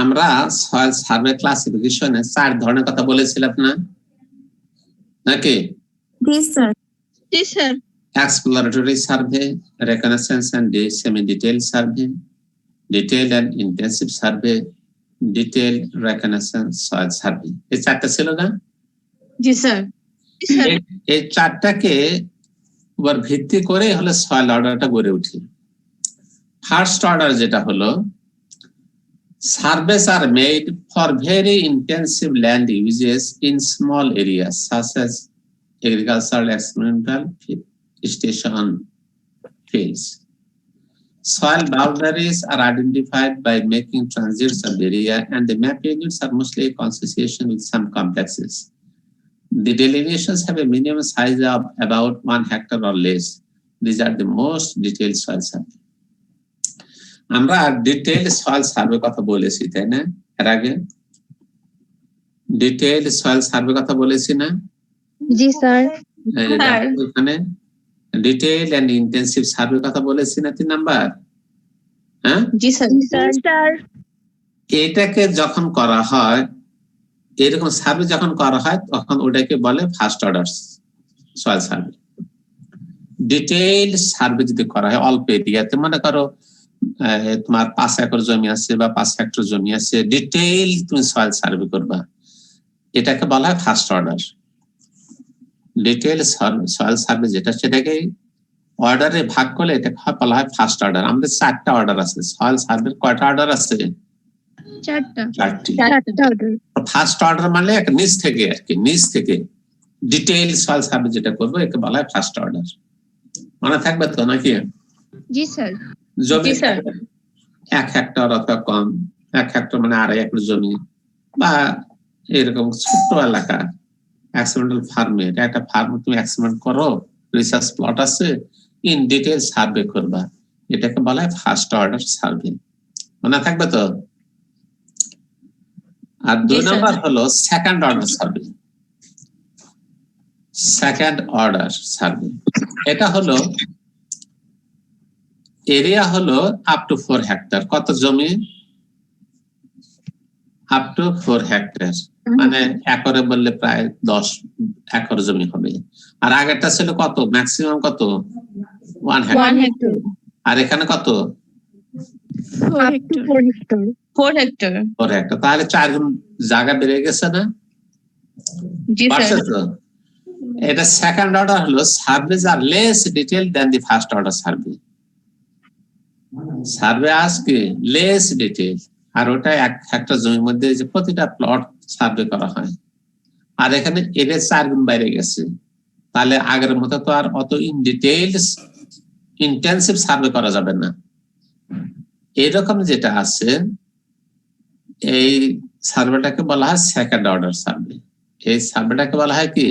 আমরা সয়েল সার্ভে ক্লাসিফিকেশনে 4 ধরনের কথা বলেছিলাম না নাকি? জি স্যার। জি sir. Exploratory survey, reconnaissance and semi-detailed survey, detailed and intensive survey, detailed reconnaissance soil survey. এই 4টা ছিল না? জি স্যার। এই 4টাকে উপর ভিত্তি করে হলো সয়েল অর্ডারটা গড়ে উঠে। ফার্স্ট অর্ডার যেটা হলো surveys are made for very intensive land uses in small areas such as agricultural experimental station fields. Soil boundaries are identified by making transits of area, and the map units are mostly a association with some complexes. The delineations have a minimum size of about 1 hectare or less. These are the most detailed soil survey. আমরা detailed soil survey কথা বলেছি তাই না? এর আগে detailed soil survey কথা বলেছি না? জি স্যার। এখানে ডিটেইলড এন্ড ইন্টেনসিভ সার্ভে কথা বলেছি না 3 নাম্বার? হ্যাঁ জি স্যার। স্যার। এটাকে যখন করা হয়, এরকম সার্ভে যখন করা হয় তখন ওটাকে বলে first order soil survey. Detailed survey যদি করা হয় অল্প এরিয়াতে, মনে করো তোমার 5 একর জমি আছে বা 5 হেক্টর জমি আছে, ডিটেইল তুমি সয়েল সার্ভে করবা, এটাকে বলা হয় first order. Detail soil survey যেটা, সেটাকে অর্ডারে ভাগ করলে এটাকে বলা হয় ফার্স্ট অর্ডার। আমাদের 4টা অর্ডার আছে সয়েল সার্ভের। কয়টা অর্ডার আছে? 4টি। ফার্স্ট অর্ডার মানে নিচ থেকে আর কি, নিচ থেকে ডিটেইল সয়েল সার্ভে যেটা করবো একে বলা হয় ফার্স্ট অর্ডার। মনে থাকবে তো নাকি? জি স্যার। জমি 1 হেক্টর অথবা কম, 1 হেক্টর মানে 2.5 একর জমি বা এরকম ছোট্ট এলাকা এক্সপেরিমেন্টাল ফার্মে, একটা ফার্ম তুমি এক্সপেরিমেন্ট করো, রিসার্চ প্লট আছে, ইন ডিটেইল সার্ভে করবা, এটাকে বলা হয় ফার্স্ট অর্ডার সার্ভে। মনে থাকবে তো? আর 2 নাম্বার হলো second order survey. Second order survey এটা হলো এরিয়া হলো আপ টু 4 হেক্টর। কত জমি? আপ টু 4 হেক্টর, মানে একরে বললে প্রায় 10 একর জমি হবে। আর আগেরটা ছিল কত? ম্যাক্সিমাম কত? 1 হেক্টর। আর এখানে কত? 4 হেক্টর। 4 হেক্টর। তাহলে 4 গুণ জায়গা বেড়ে গেছে না? জি স্যার। এটা সেকেন্ড অর্ডার হলো সার্ভেজ আর less detail than the first order survey. Survey আজকে লেস ডিটেইল, আর ওটা 1 হেক্টর জমির মধ্যে যে প্রতিটা প্লট সার্ভে করা হয়। আর এখানে এর 4 গুণ বাইরে গেছে, তাহলে আগের মতো তো আর অত ইন ডিটেইলস ইন্টেনসিভ সার্ভে করা যাবে না। এরকম যেটা আছে এই সার্ভেটাকে বলা হয় সেকেন্ড অর্ডার সার্ভে। এই সার্ভেটাকে বলা হয় কি?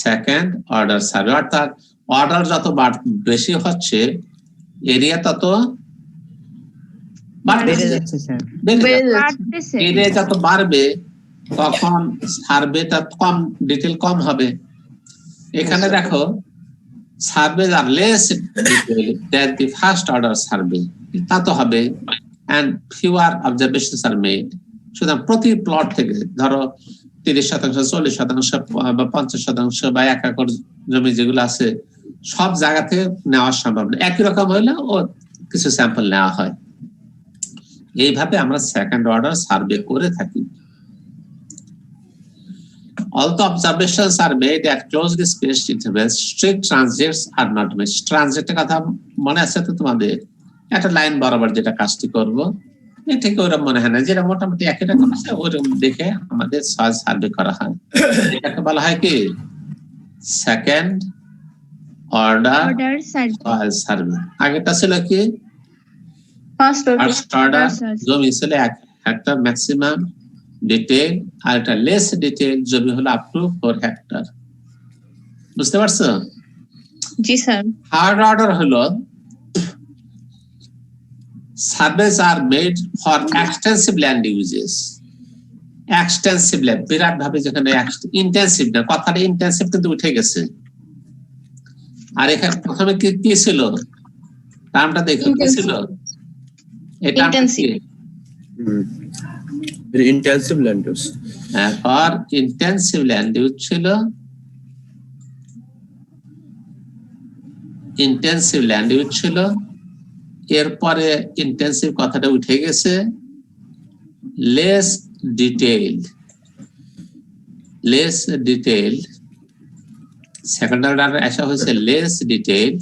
Second order survey. অর্থাৎ অর্ডার যত বেশি হচ্ছে এরিয়া তত এরিয়া যত বাড়বে তখন সার্ভেটা কম ডিটেইল কম হবে। এখানে দেখো survey are less detail than the first order survey, তা তো হবে, and fewer observations are made. সুতরাং প্রতি প্লট থেকে ধরো 30%, 40%, বা 50% বা 1 একর জমি যেগুলো আছে সব জায়গা থেকে নেওয়া সম্ভব না। একই রকম হলে ও কিছু স্যাম্পল নেওয়া হয়। এইভাবে আমরা সেকেন্ড অর্ডার সার্ভে করে থাকি। Although observations are made at closely spaced intervals, strict transits are not made. Transit এর কথা মনে আছে তো তোমাদের? একটা লাইন বরাবর যেটা কাজটি করবো, এটাকে ওরকম মনে হয় না, যেটা মোটামুটি একই রকম আছে ওরকম দেখে আমাদের সয়েল সার্ভে করা হয়। এটাকে বলা হয় কি? Second order soil survey. আগেটা ছিল কি? First order. জমি ছিল 1 হেক্টর ম্যাক্সিমাম ডিটেইল, আর এটা লেস ডিটেইল জমি হলো আপ টু 4 হেক্টর। বুঝতে পারছো? জি স্যার। থার্ড অর্ডার হলো surveys are made for extensive land uses. Extensive land, বিরাট ভাবে যেখানে ইন্টেনসিভ না, কথাটা ইন্টেনসিভ কিন্তু উঠে গেছে। আর এখানে প্রথমে কি ছিল? টার্মটা দেখো কি ছিল? এটা intensive land use. For intensive land use ছিল ইন্টেন্সিভ ল্যান্ড ইউজ ছিল, এরপরে ইন্টেন্সিভ কথাটা উঠে গেছে, less detailed, less detailed. Second order আসা হয়েছে লেস ডিটেইলড।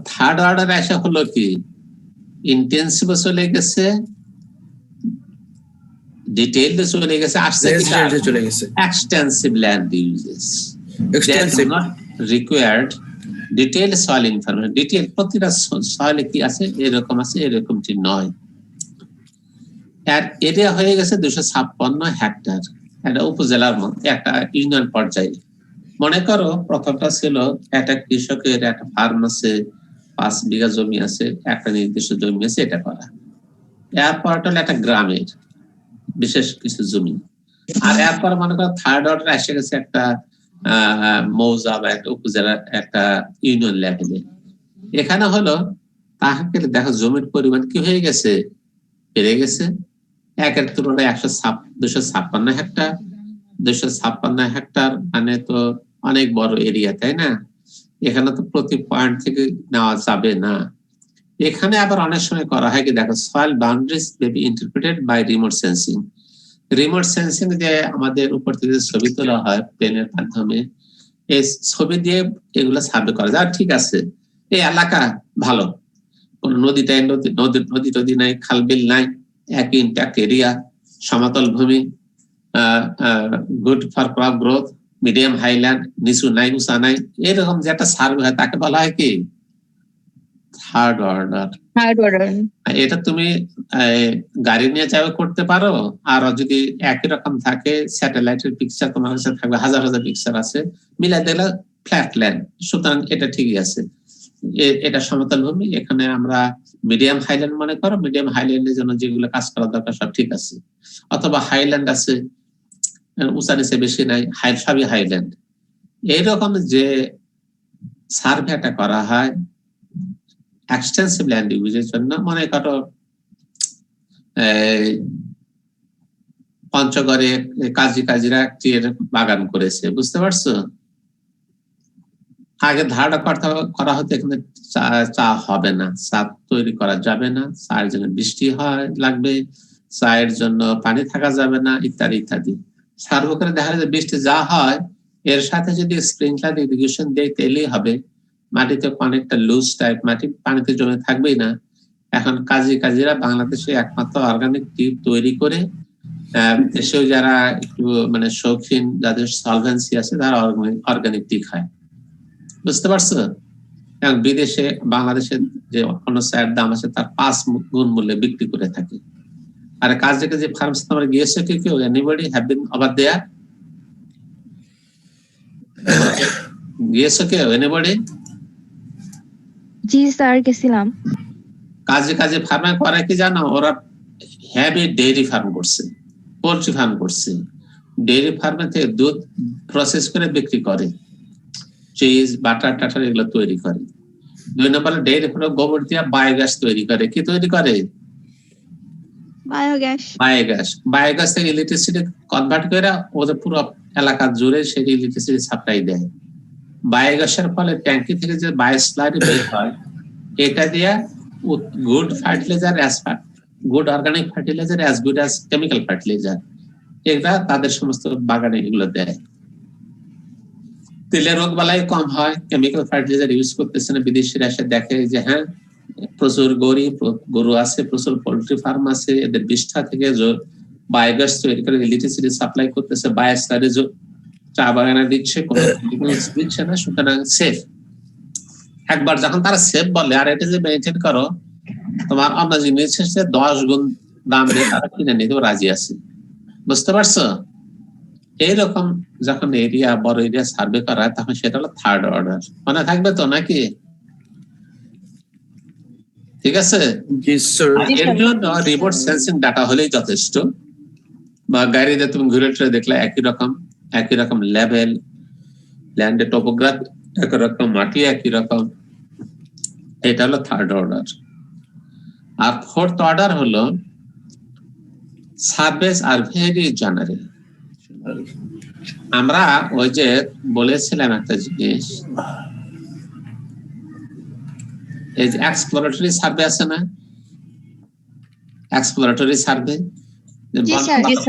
থার্ড অর্ডার আসা হলো কি, ইন্টেন্সিভ চলে গেছে, ডিটেইলড চলে গেছে, আসছে চলে গেছে extensive land uses, extensive not required detail soil information. Detail প্রতিটা সয়েলে কি আছে, এরকম আছে, এরকমটি নয়। আর এরিয়া হয়ে গেছে 256 হেক্টর, একটা উপজেলার মধ্যে, একটা ইউনিয়ন পর্যায়ে। মনে করো প্রথমটা ছিল একটা কৃষকের একটা ফার্ম আছে, 5 বিঘা জমি আছে, একটা নির্দিষ্ট জমি আছে, এটা করা। এরপর হলো একটা গ্রামের বিশেষ কিছু জমি। আর এরপর মনে করো থার্ড অর্ডার এসে গেছে একটা মৌজা বা একটা উপজেলা, একটা ইউনিয়ন লেভেলে। এখানে হলো তাহাকে দেখো জমির পরিমাণ কি হয়ে গেছে, বেড়ে গেছে। একের তুলনায় 256 হেক্টর। 256 হেক্টর মানে তো অনেক বড় এরিয়া, তাই না? এখানে তো প্রতি পয়েন্ট থেকে নেওয়া যাবে না। এখানে আবার অনেক সময় করা হয় কি দেখো, soil boundaries may be interpreted by remote sensing. Remote sensing যে আমাদের উপর থেকে ছবি তোলা হয় প্লেনের মাধ্যমে, এই ছবি দিয়ে এগুলো সার্ভে করা যায়। ঠিক আছে, এই এলাকা ভালো, কোন নদী টদী নাই, খাল বিল নাই, এক ইন্ট্যাক্ট এরিয়া, সমতল ভূমি, good for crop growth, medium highland, নিচু নাই উঁচা নাই, এরকম যে একটা সার্ভে হয় তাকে বলা হয় কি থার্ড অর্ডার। Third order. এটা তুমি গাড়ি নিয়ে যাও করতে পারো, আর যদি একই রকম থাকে স্যাটেলাইটের পিকচার তোমার কাছে থাকবে, হাজার হাজার পিকচার আছে, মিলাই দিলে ফ্ল্যাট ল্যান্ড, সুতরাং এটা ঠিকই আছে, এটা সমতল ভূমি। এখানে আমরা মিডিয়াম হাইল্যান্ড মনে করো, মিডিয়াম হাইল্যান্ডের জন্য যেগুলো কাজ করা দরকার সব ঠিক আছে। অথবা হাইল্যান্ড আছে, উঁচা নিচে বেশি নাই, সবই হাইল্যান্ড। এইরকম যে সার্ভেটা করা হয় এক্সটেন্সিভ ল্যান্ড ইউজের জন্য, মনে করো পঞ্চগড়ে কাজীরা বাগান করেছে, বুঝতে পারছো? আগে ধারণা করা হতো এখানে চা হবে না, চা তৈরি করা যাবে না, চায়ের জন্য বৃষ্টি লাগবে, চায়ের জন্য পানি থাকা যাবে না, ইত্যাদি ইত্যাদি। সার্ভে করে দেখা যায় বৃষ্টি যা হয় এর সাথে যদি স্প্রিংকলার ইরিগেশন দেয় তাহলেই হবে। মাটিতে অনেকটা লুজ টাইপ মাটি, পানিতে জমে থাকবেই না। এখন কাজীরা বাংলাদেশে একমাত্র অর্গানিক টি তৈরি করে, দেশেও যারা একটু মানে শৌখিন, যাদের সলভেন্সি আছে, তারা অর্গানিক টি খায়, বুঝতে পারছো? এবং বিদেশে বাংলাদেশের যে অন্য চায়ের দাম আছে তার 5 গুণ মূল্যে বিক্রি করে থাকে। আর কাজী ফার্মস তোমরা গিয়েছো কি কেউ? Anybody have been over there? গিয়েছো কেউ? এনিবডি? জি স্যার, গেছিলাম। কাজে ফার্মে করে কি জানো? ওরা হ্যাভি ডেইরি ফার্ম করছে, পোল্ট্রি ফার্ম করছে। ডেইরি ফার্মে থেকে দুধ প্রসেস করে বিক্রি করে, চিজ, বাটার টাটার এগুলো তৈরি করে। 2 নম্বরে ডেইরি ফার্মে গোবর দিয়ে বায়োগ্যাস তৈরি করে। কি তৈরি করে? বায়োগ্যাস থেকে ইলেকট্রিসিটি কনভার্ট করে ওদের পুরো এলাকা জুড়ে সেই ইলেকট্রিসিটি সাপ্লাই দেয়। বায়োগ্যাসের ফলে ট্যাঙ্কি থেকে যে বায়োস্লারি বের হয়, এটা দিয়ে good fertiliser, good organic fertiliser as good as chemical fertiliser, এটা তাদের সমস্ত বাগানে এগুলো দেয়। তেলে রোগ বালাই কম হয়, কেমিক্যাল ফার্টিলাইজার ইউজ করতেছে না। বিদেশিরা এসে দেখে যে হ্যাঁ প্রচুর গরু আছে, প্রচুর পোল্ট্রি ফার্ম আছে, এদের বিষ্ঠা থেকে বায়োগ্যাস তৈরি করে ইলেকট্রিসিটি সাপ্লাই করতেছে, বায়োস্লারি চা বাগানে দিচ্ছে, কোনো দিচ্ছে না, সুতরাং সেফ। একবার যখন তারা সেফ বলে, আর এটা যে মেনটেন করো, তোমার অন্য জিনিসের 10 গুণ দাম দিয়ে তারা কিনে নিতেও রাজি আছে, বুঝতে পারছো? এইরকম যখন বড় এরিয়া সার্ভে করা হয় তখন সেটা হলো থার্ড অর্ডার। মনে থাকবে তো নাকি? ঠিক আছে? এর জন্য রিমোট সেন্সিং ডাটা হলেই যথেষ্ট। বা গাড়িতে তুমি ঘুরে টুরে দেখলে একই রকম লেভেল, ল্যান্ডের টোপোগ্রাফি একই রকম, মাটি একই রকম। এটা হলো থার্ড অর্ডার। আর ফোর্থ অর্ডার হলো সার্ভেস আর ভেরি জেনারেল। আমরা ওই যে বলেছিলাম একটা জিনিস, এই যে এক্সপ্লোরেটরি সার্ভে আছে না, এক্সপ্লোরেটরি সার্ভে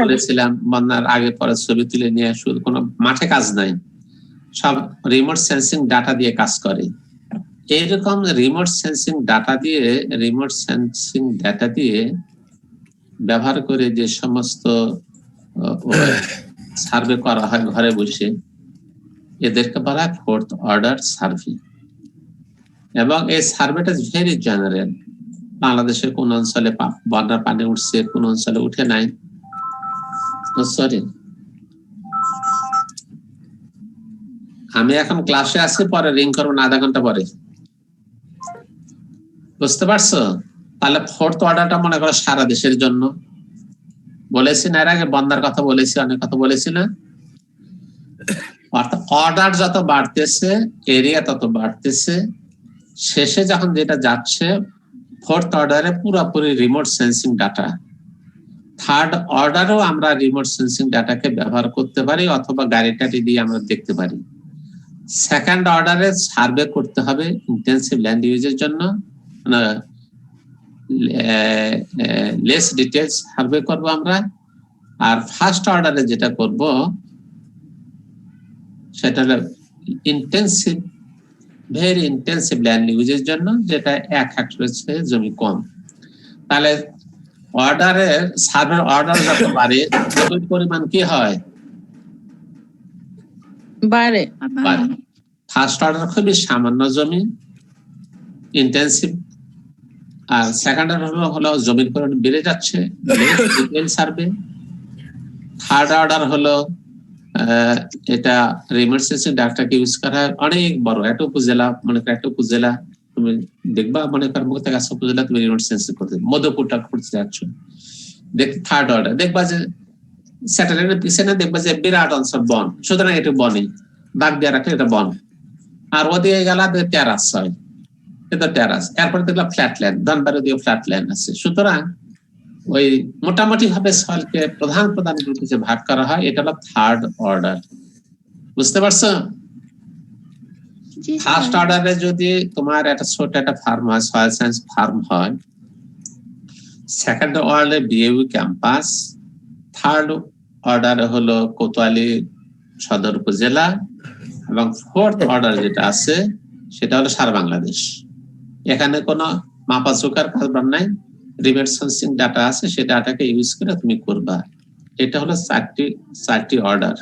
বলেছিলাম বন্যার আগে পরে ছবি তুলে নিয়ে শুধু কোনো মাঠে কাজ নাই, সব রিমোট সেন্সিং ডাটা দিয়ে কাজ করে। এইরকম রিমোট সেন্সিং ডাটা দিয়ে ব্যবহার করে যে সমস্ত সার্ভে করা হয় ঘরে বসে, এদেরকে বলা হয় ফোর্থ অর্ডার সার্ভে। এবং এই সার্ভেটা ভেরি জেনারেল। বাংলাদেশের কোন অঞ্চলে বন্যার পানি উঠছে, কোন অঞ্চলে উঠে নাই, সরি আমি এখন ক্লাসে আছি, পরে রিং করবো না আধা ঘন্টা পরে, বুঝতে পারছো? তাহলে ফোর্থ অর্ডারটা মনে করো সারা দেশের জন্য বলেছি না, এর আগে বন্যার কথা বলেছি, অনেক কথা বলেছি না। অর্থাৎ অর্ডার যত বাড়তেছে, এরিয়া তত বাড়তেছে, শেষে যখন যেটা যাচ্ছে ফোর্থ অর্ডারে পুরোপুরি রিমোট সেন্সিং ডাটা। থার্ড অর্ডারও আমরা রিমোট সেন্সিং ডাটাকে ব্যবহার করতে পারি, অথবা গাড়ি টাড়ি দিয়ে আমরা দেখতে পারি। সেকেন্ড অর্ডারে সার্ভে করতে হবে ইন্টেন্সিভ ল্যান্ড ইউজের জন্য, লেস ডিটেলস সার্ভে করবো আমরা। আর ফার্স্ট অর্ডারে যেটা করব সেটা হলো ইন্টেন্সিভ, ভেরি ইন্টেন্সিভ ল্যান্ড ইউজের জন্য, যেটা 1 হেক্টরের চেয়ে জমি কম। তাহলে অর্ডারের সার্ভে অর্ডার যত বাড়ে জমির পরিমাণ কি হয়? বাড়ে। ফার্স্ট অর্ডার খুবই সামান্য জমি, ইন্টেন্সিভ। আর সেকেন্ড অর্ডার হলো জমির পরিমাণ বেড়ে যাচ্ছে, সার্ভে। থার্ড অর্ডার হলো এটা রিমোট সেন্সিং ডাটাকে ইউজ করা হয় অনেক বড় একটা উপজেলা, মনে করো একটা উপজেলা তুমি দেখবা, মনে করো মুক্তাগাছা উপজেলা তুমি রিমোট সেন্সিং করতে, মধুপুরটা করতে যাচ্ছ, দেখতে থার্ড অর্ডার দেখবা যে স্যাটেলাইটের পিছনে দেখবা যে বিরাট অঞ্চল বন, সুতরাং এটা বনই, বাগ দিয়ে রাখলে এটা বন। আর ওদিকে গেলা টেরাস হয়, এটা টেরাস। এরপরে দেখলাম ফ্ল্যাটল্যান্ড, ধনবাড়ি দিয়ে ফ্ল্যাটল্যান্ড আছে। সুতরাং ওই মোটামুটি ভাবে সয়েলকে প্রধান গ্রুপে ভাগ করা হয়, এটা হলো থার্ড অর্ডার। বুঝতে পারছো? ফার্স্ট অর্ডারে যদি তোমার একটা ছোট একটা ফার্ম হয়, সয়েল সায়েন্স ফার্ম হয়, সেকেন্ড অর্ডারে বিএইউ ক্যাম্পাস, থার্ড অর্ডারে হলো কোতোয়ালি সদর উপজেলা, এবং ফোর্থ অর্ডার যেটা আছে সেটা হলো সারা বাংলাদেশ। এখানে কোনো মাপাচুকার কারবার নাই, রিমোট সেন্সিং ডাটা আছে, সেই ডাটাকে ইউজ করে তুমি করবা। এটা হলো চারটি অর্ডার।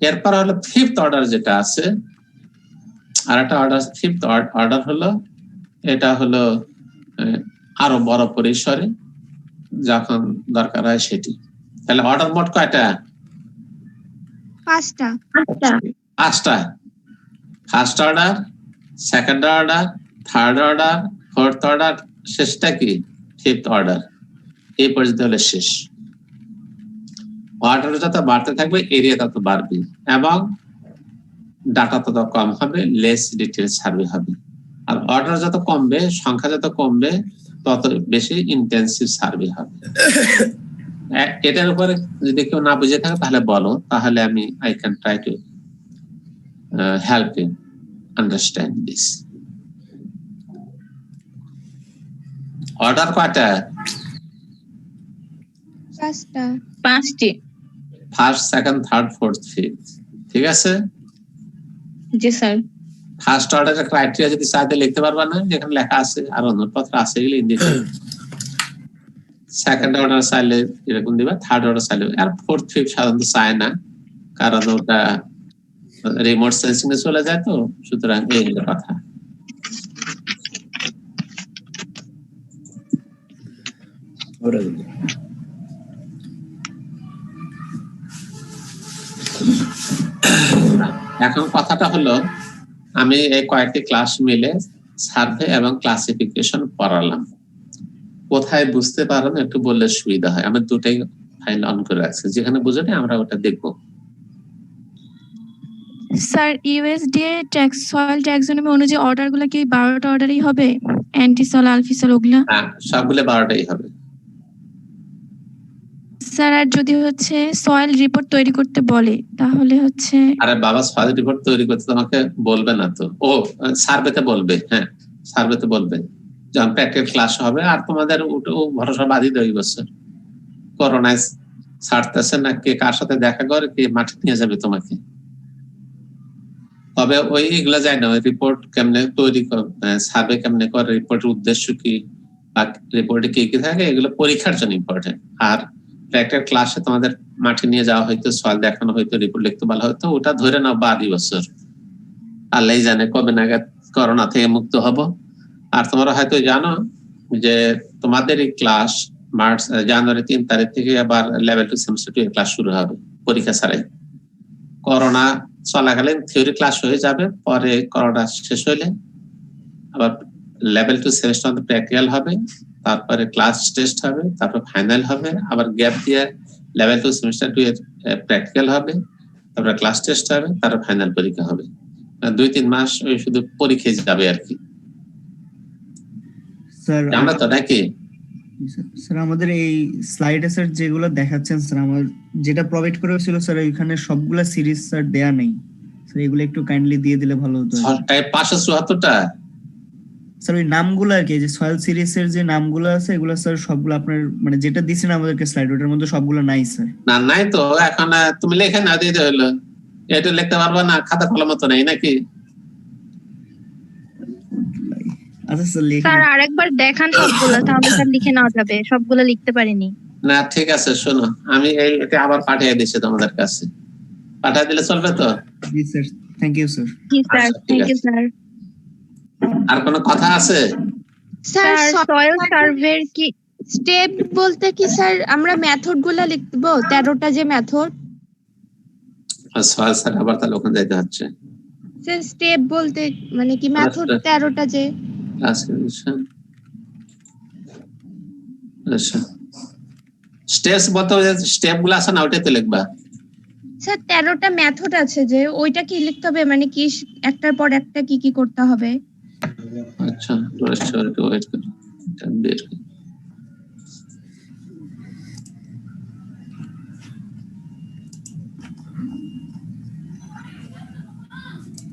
এরপর হলো ফিফথ অর্ডার যেটা আছে, আর একটা অর্ডার, ফিফথ অর্ডার হলো এটা হলো আরো বড় পরিসরে যখন দরকার হয় সেটি। তাহলে অর্ডার মোট কয়টা? 5টা। First order, second order, third order, fourth order, শেষটা কি? Fifth order. এই পর্যন্ত হলে শেষ। অর্ডার যত বাড়তে থাকবে, এরিয়া তত বাড়বে, এবং ডাটা তত কম হবে, লেস ডিটেলস সার্ভে হবে। আর অর্ডার যত কমবে, সংখ্যা যত কমবে, তত বেশি ইন্টেন্সিভ সার্ভে হবে। এটার উপরে যদি কেউ না বুঝে থাকে তাহলে বলো, তাহলে আমি I can try to help you understand this. Order কয়টা? 5টি। First, second, third, fourth, fifth. ঠিক আছে? জি স্যার। ফার্স্ট অর্ডারের ক্রাইটেরিয়া যদি চাইতে লিখতে পারবা না, যেখানে লেখা আছে, আর অনুরোধপত্র আছে, এগুলো ইন্ডিকেট। সেকেন্ড অর্ডার চাইলে এরকম দিবা, থার্ড অর্ডার চাইলে, আর ফোর্থ ফিফথ সাধারণত চায় না, কারণ ওটা রিমোট সেন্সিং এ চলে যায়, তো সুতরাং এই হলো কথা। এখন কথাটা হলো, আমি এই কয়েকটি ক্লাস মিলে সার্ভে এবং ক্লাসিফিকেশন পড়ালাম। কোথায় বুঝতে পারেন একটু বললে সুবিধা হয়। আমি দুটাই ফাইল অন করে রাখছি, যেখানে বুঝে আমরা ওটা দেখবো। Sir, USDA tax soil taxonomy অনুযায়ী অর্ডার গুলো কি 12টা অর্ডারই হবে? অ্যান্টিসল, আলফিসল ওগুলা? হ্যাঁ, সবগুলো 12টাই হবে। স্যার আর যদি হচ্ছে সয়েল রিপোর্ট তৈরি করতে বলে তাহলে হচ্ছে আরে বাবা সয়েল রিপোর্ট তৈরি করতে তোমাকে বলবে না তো, ও সার্ভেতে বলবে। হ্যাঁ, সার্ভেতে বলবে যখন প্র্যাকটিক্যাল ক্লাস হবে। আর তোমাদের ওটাও ভরসা বাঁধি দেয় বছর করোনায় ছাড়তেছে না, কে কার সাথে দেখা করে, কে মাঠে নিয়ে যাবে তোমাকে। তবে ওই এগুলা যায় না, ওই রিপোর্ট কেমনে তৈরি সার্ভে কেমনে করে, রিপোর্টের উদ্দেশ্য কি বা রিপোর্টে কি কি থাকে, এগুলো পরীক্ষার জন্য ইম্পর্টেন্ট। আর প্র্যাকটিক্যাল ক্লাসে তোমাদের মাঠে নিয়ে যাওয়া হয়তো, সয়েল দেখানো হয়তো, রিপোর্ট লিখতে বলা হয়তো, ওটা ধরে নাও 12 বছর। আল্লাহ জানে কবে নাগাদ করোনা থেকে মুক্ত হব। আর তোমরা হয়তো জানো যে তোমাদের এই ক্লাস জানুয়ারি 3 তারিখ থেকে আবার লেভেল 2 সেমিস্টার 2 ক্লাস শুরু হবে পরীক্ষা ছাড়াই। করোনা চলাকালীন থিওরি ক্লাস হয়ে যাবে, পরে করোনা শেষ হইলে আবার লেভেল 2 সেমিস্টার প্র্যাকটিক্যাল হবে, তারপরে ক্লাস টেস্ট হবে, তারপর ফাইনাল হবে, আবার গ্যাপ দিয়ে লেভেল 2 সেমিস্টার 2 এর প্র্যাকটিক্যাল হবে, তারপরে ক্লাস টেস্ট হবে, তারপর ফাইনাল পরীক্ষা হবে। 2-3 মাস ওই শুধু পরীক্ষায় যাবে আর কি। স্যার আমরা তো নাকি স্যার আমাদের এই স্লাইডে স্যার যেগুলো দেখাচ্ছেন স্যার, আমার যেটা প্রোভাইড করা হয়েছিল স্যার ওইখানে সবগুলা সিরিজ স্যার দেয়া নেই স্যার, এগুলো একটু কাইন্ডলি দিয়ে দিলে ভালো হতো। 574টা স্যার ওই নামগুলো আর কি, যে সয়েল সিরিজের যে নামগুলো আছে এগুলো স্যার সবগুলো আপনার মানে যেটা দিছেন আমাদেরকে স্লাইড ওটার মধ্যে সবগুলো নাই স্যার। না, নাই তো। এখন তুমি লেখে না দিয়ে হলো, এটা লিখতে পারবা না, খাতা কলম মতো নাই নাকি? আচ্ছা স্যার লিখে স্যার আরেকবার দেখান সবগুলো, তাহলে স্যার লিখে নেওয়া যাবে, সবগুলো লিখতে পারিনি। না ঠিক আছে, শোনো আমি এটা আবার পাঠিয়ে দিচ্ছি তোমাদের কাছে, পাঠিয়ে দিলে চলবে তো? জি স্যার, থ্যাংক ইউ স্যার। জি স্যার, আচ্ছা, ঠিক থ্যাংক ইউ আছে। স্যার। আর কোনো কথা আছে? স্যার সয়েল সার্ভের কি স্টেপ বলতে কি স্যার আমরা মেথড গুলা লিখবো, 13টা যে মেথড? সয়েল স্যার আবার তাহলে ওখানে যাইতে হচ্ছে। স্যার স্টেপ বলতে মানে কি মেথড 13টা যে? আচ্ছা, স্টেপস বলতে স্টেপ গুলো আছে না, ওটাতে লিখবা। স্যার 13টা মেথড আছে যে, ওইটা কি লিখতে হবে, মানে কি একটার পর একটা কি কি করতে হবে? আচ্ছা, ওয়েট করো, বের করি।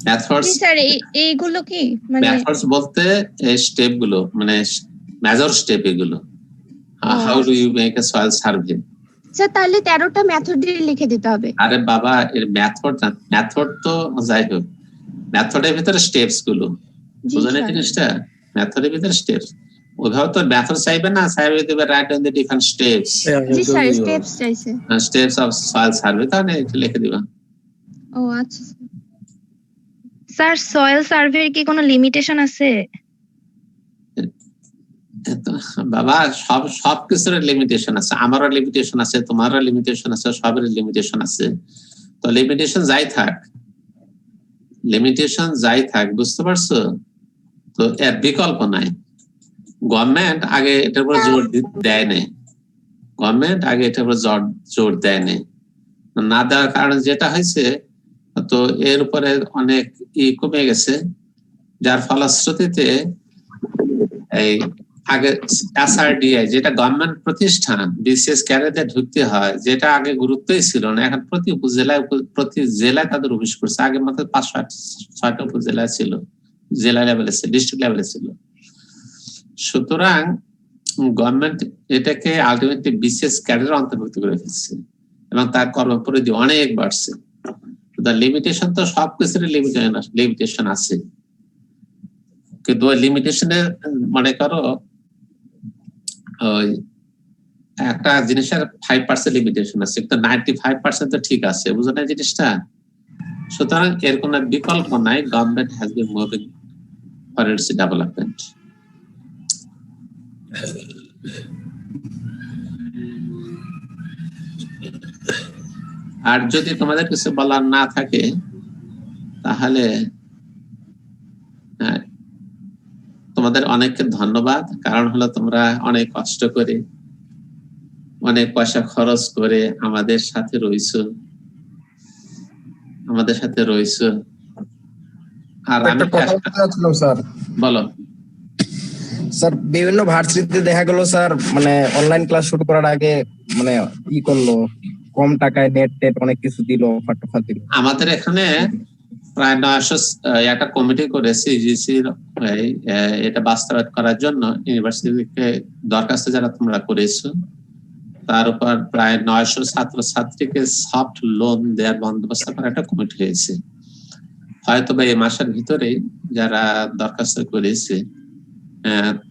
মেথডস, স্যার এইগুলো কি মানে? মেথডস বলতে এই স্টেপ গুলো, মানে মেজর স্টেপ এগুলো। How do you make a soil survey. Sir তাহলে 13টা মেথডই লিখে দিতে হবে? আরে বাবা, এর মেথড তো যাই হোক, মেথডের ভিতরে স্টেপস গুলো বুঝলেন জিনিসটা, মেথডের ভিতরে স্টেপস। ওইভাবে তো মেথড চাইবে না, চাইবে দেবে right on the different steps. G sir, steps চাইছে। স্টেপস অফ সয়েল সার্ভে, তাহলে এটা লিখে দিবা। ও আচ্ছা স্যার। সয়েল সার্ভের কি কোনো লিমিটেশন আছে? বাবা সব কিছুর লিমিটেশন আছে, আমারও লিমিটেশন আছে, তোমারও লিমিটেশন আছে, সবের লিমিটেশন আছে। তো লিমিটেশন যাই থাক, বুঝতে পারছো তো? এর বিকল্প নাই। গভর্নমেন্ট আগে এটার উপর জোর দেয় নাই, জোর দেয় নাই। না দেওয়ার কারণে যেটা হয়েছে, তো এর উপরে অনেক কমে গেছে, যার ফলশ্রুতিতে এই আগে এসআরডিআই যেটা গভর্নমেন্ট প্রতিষ্ঠান বিসিএস ক্যাডারে ঢুকতে হয়, যেটা আগে গুরুত্বই ছিল না, এখন প্রতি জেলায় তাদের অফিস করছে। আগে মাত্র 5-6টা উপজেলা ছিল, জেলা লেভেলে ছিল, ডিস্ট্রিক্ট লেভেলে ছিল। সুতরাং গভর্নমেন্ট এটাকে আলটিমেটলি বিসিএস ক্যাডারে অন্তর্ভুক্ত করে ফেলছে এবং তার কর্মপরিধি অনেক বাড়ছে। লিমিটেশন তো সবকিছুর লিমিটেশন আছে, কিন্তু ওই লিমিটেশনে মনে করো ওই একটা জিনিসের 5% লিমিটেশন আছে, কিন্তু 95% তো ঠিক আছে, বুঝো না জিনিসটা? সুতরাং এর কোনো বিকল্প নাই। Government has been moving for its development. আর যদি তোমাদের কিছু বলার না থাকে তাহলে তোমাদের অনেককে ধন্যবাদ। কারণ হলো তোমরা অনেক কষ্ট করে, অনেক পয়সা খরচ করে আমাদের সাথে রইছো। আর আমি স্যার বলো স্যার, বিভিন্ন ভার্সিটিতে দেখা গেল স্যার, মানে অনলাইন ক্লাস শুরু করার আগে মানে ই করলো, কম টাকায় নেট টেট অনেক কিছু দিল, অফার টফার দিল। আমাদের এখানে প্রায় 900 একটা কমিটি করেছে ইউজিসির এটা বাস্তবায়ন করার জন্য। ইউনিভার্সিটিকে দরখাস্ত যারা তোমরা করেছো তার উপর প্রায় 900 ছাত্রছাত্রীকে সফট লোন দেওয়ার বন্দোবস্ত করার একটা কমিটি হয়েছে। হয়তো বা এই মাসের ভিতরে যারা দরখাস্ত করেছে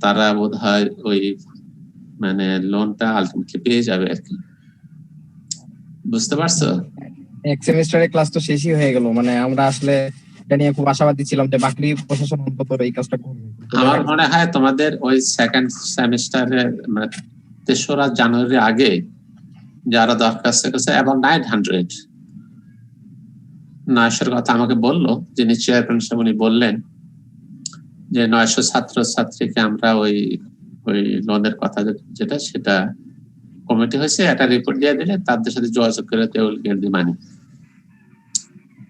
তারা বোধহয় ওই মানে লোনটা আলটিমেটলি পেয়ে যাবে আর কি। বুঝতে পারছো? এক সেমিস্টারের ক্লাস তো শেষই হয়ে গেল, মানে আমরা আসলে এটা নিয়ে খুব আশাবাদী ছিলাম যে বাকি প্রশাসন অন্তত এই কাজটা করবে। আমার মনে হয় তোমাদের ওই সেকেন্ড সেমিস্টারে মানে 3রা জানুয়ারি আগে যারা দরখাস্ত করেছে এবং 900 কথা আমাকে বললো, যিনি চেয়ারম্যান উনি বললেন যে 900 ছাত্রছাত্রীকে আমরা ওই লোনের কথা যেটা সেটা কমিটি হয়েছে একটা রিপোর্ট দিয়ে দিলে তাদের সাথে যোগাযোগ করে they will get the money।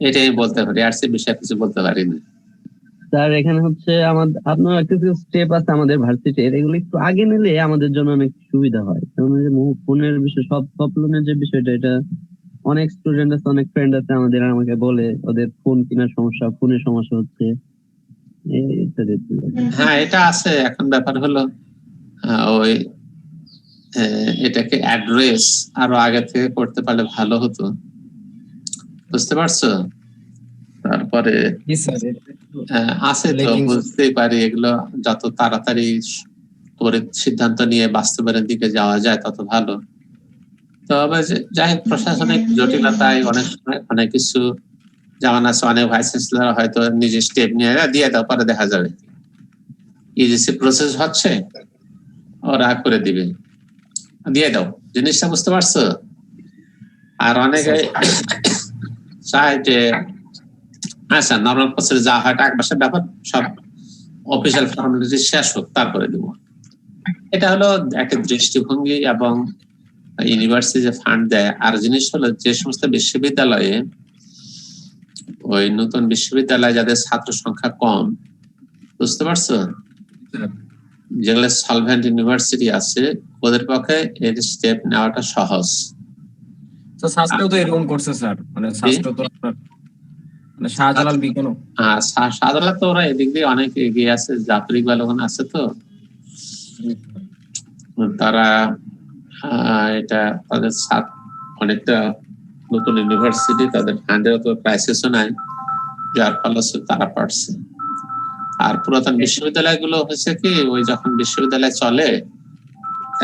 এটাই বলতে পারি, আর সে বিষয়ে কিছু বলতে পারি না। স্যার এখানে হচ্ছে আমাদের আপনার কিছু স্টেপ আছে আমাদের ভার্সিটির, এগুলো একটু আগে নিলে আমাদের জন্য অনেক সুবিধা হয়। কারণ যে ফোনের বিষয় সব লোনের যে বিষয়টা, এটা অনেক স্টুডেন্ট আছে, অনেক ফ্রেন্ড আছে আমাদের, আমাকে বলে ওদের ফোন কেনার সমস্যা, ফোনের সমস্যা হচ্ছে। হ্যাঁ এটা আছে। এখন ব্যাপার হলো ওই এটাকে অ্যাড্রেস আরো আগে থেকে করতে পারলে ভালো হতো, বুঝতে পারছো? তারপরে আছে তো, বুঝতেই পারি এগুলো যত তাড়াতাড়ি করে সিদ্ধান্ত নিয়ে বাস্তবায়নের দিকে যাওয়া যায় তত ভালো। তবে যাই হোক, প্রশাসনিক জটিলতায় অনেক সময় অনেক কিছু যেমন আছে, অনেক ভাইস চ্যান্সেলর হয়তো নিজে স্টেপ নিয়ে দিয়ে দাও, পরে দেখা যাবে। ইউজিসি প্রসেস হচ্ছে, ওরা করে দিবে, দিয়ে দাও জিনিসটা, বুঝতে পারছো? আর অনেকে চায় যে আচ্ছা নর্মাল প্রসেস যা হয় টাকা পয়সার ব্যাপার সব অফিসিয়াল ফর্মালিটি শেষ হোক তারপরে দেবো। এটা হলো একটা দৃষ্টিভঙ্গি এবং ইউনিভার্সিটি যে ফান্ড দেয়। আর জিনিস হলো যে সমস্ত বিশ্ববিদ্যালয়ে ওই নতুন বিশ্ববিদ্যালয়ে যাদের ছাত্র সংখ্যা কম, বুঝতে পারছো, যেগুলো সলভেন্ট ইউনিভার্সিটি আছে ওদের পক্ষে এর স্টেপ নেওয়াটা সহজ। শাস্ত্র তো এরকম করছে স্যার, মানে শাস্ত্র তো মানে শাহজালাল বিজ্ঞান, হ্যাঁ শাহজালাল তো ওরা এদিক দিয়ে অনেক এগিয়ে আছে, জাফরিক বালগন আছে তো তারা এটা তাদের অনেকটা নতুন ইউনিভার্সিটি, তাদের ফান্ডের তো ক্রাইসিসও নাই, যার ফলে তারা পারছে। আর পুরাতন বিশ্ববিদ্যালয়গুলো হচ্ছে কি ওই যখন বিশ্ববিদ্যালয় চলে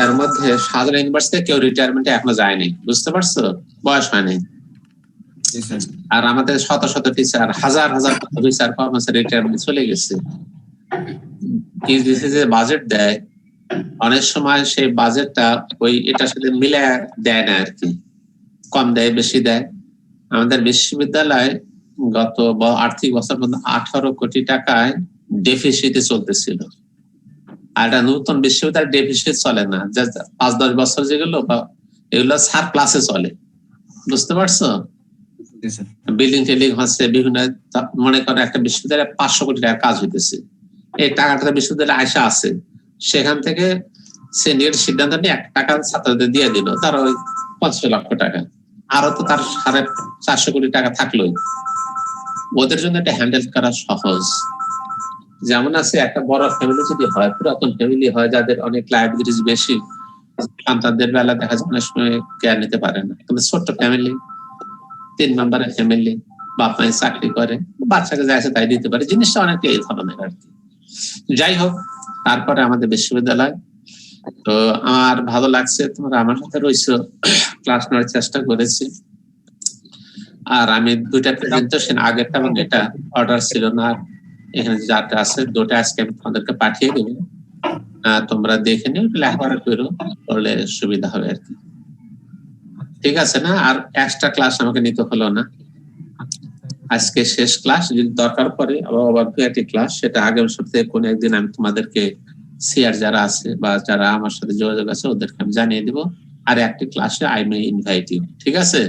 এর মধ্যে শাহজালাল ইউনিভার্সিটি কেউ রিটায়ারমেন্টে এখনো যায়নি, বুঝতে পারছো, বয়স হয়নি। আর আমাদের শত শত টিচার, হাজার হাজার টিচার কর্মচারী রিটায়ারমেন্টে চলে গেছে। যে বাজেট দেয় অনেক সময় সেই বাজেটটা ওই এটার সাথে মিলে দেয় না আর কি, কম দেয় বেশি দেয়। আমাদের বিশ্ববিদ্যালয় গত আর্থিক বছর পর্যন্ত 18 কোটি টাকায় ডেফিসিটে চলতেছিল। আর একটা নতুন বিশ্ববিদ্যালয় ডেফিসিট চলে না, 5-10 বছর যেগুলো এগুলো সারপ্লাসে চলে, বুঝতে পারছো? বিল্ডিং টেলিং হচ্ছে বিভিন্ন, মনে করো একটা বিশ্ববিদ্যালয়ে 500 কোটি টাকার কাজ হইতেছে, এই টাকাটা বিশ্ববিদ্যালয়ে আয়সা আছে, সেখান থেকে সে নিজের সিদ্ধান্ত নিয়ে 1 টাকা ছাত্রদের দিয়ে দিল, তার ওই 50 লক্ষ টাকা, আরো তো তার 450 কোটি টাকা থাকলোই। ওদের জন্য এটা হ্যান্ডেল করা সহজ। যেমন আছে একটা বড় ফ্যামিলি যদি হয়, পুরাতন ফ্যামিলি হয় যাদের অনেক লাইবিলিটিস বেশি, সন্তানদের বেলা দেখা যায় অনেক সময় কেয়ার নিতে পারে না, কিন্তু ছোট্ট ফ্যামিলি, 3 মেম্বারের ফ্যামিলি, বাপ মায়ের চাকরি করে, বাচ্চাকে যা আছে তাই দিতে পারে, জিনিসটা অনেকটা এই ধরনের আর কি। যাই হোক, তারপরে আমাদের বিশ্ববিদ্যালয় তো আমার ভালো লাগছে, তোমরা আমার সাথে রয়েছো, ক্লাস নেওয়ার চেষ্টা করেছি। আর আমি 2টা প্রেজেন্টেশন, আগেরটা এবং এটা অর্ডার ছিল না, এখানে যাটা আছে 2টা আজকে আমি তোমাদেরকে পাঠিয়ে দেবো, তোমরা দেখে নিও, লেখাপড়া করো, করলে সুবিধা হবে আর কি, ঠিক আছে না? আর এক্সট্রা ক্লাস আমাকে নিতে হলো না, আজকে শেষ ক্লাস। যদি দরকার পড়ে আবার 2টি ক্লাস, সেটা আগের সপ্তাহে কোনো একদিন আমি তোমাদেরকে সিআর যারা আছে বা যারা আমার সাথে যোগাযোগ আছে ওদেরকে আমি জানিয়ে দিব। আর একটি ক্লাসে আই মে ইনভাইট ইউ, ঠিক আছে?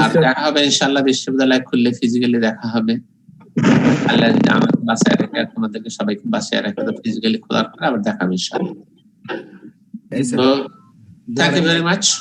আর দেখা হবে ইনশাআল্লাহ, বিশ্ববিদ্যালয় খুললে ফিজিক্যালি দেখা হবে। আল্লাহ যদি আমাকে বাঁচায় রাখে, তোমাদেরকে সবাইকে বাঁচায় রাখে, ফিজিক্যালি খোলার পরে আবার দেখা হবে ইনশাআল্লাহ। তো Thank you very much.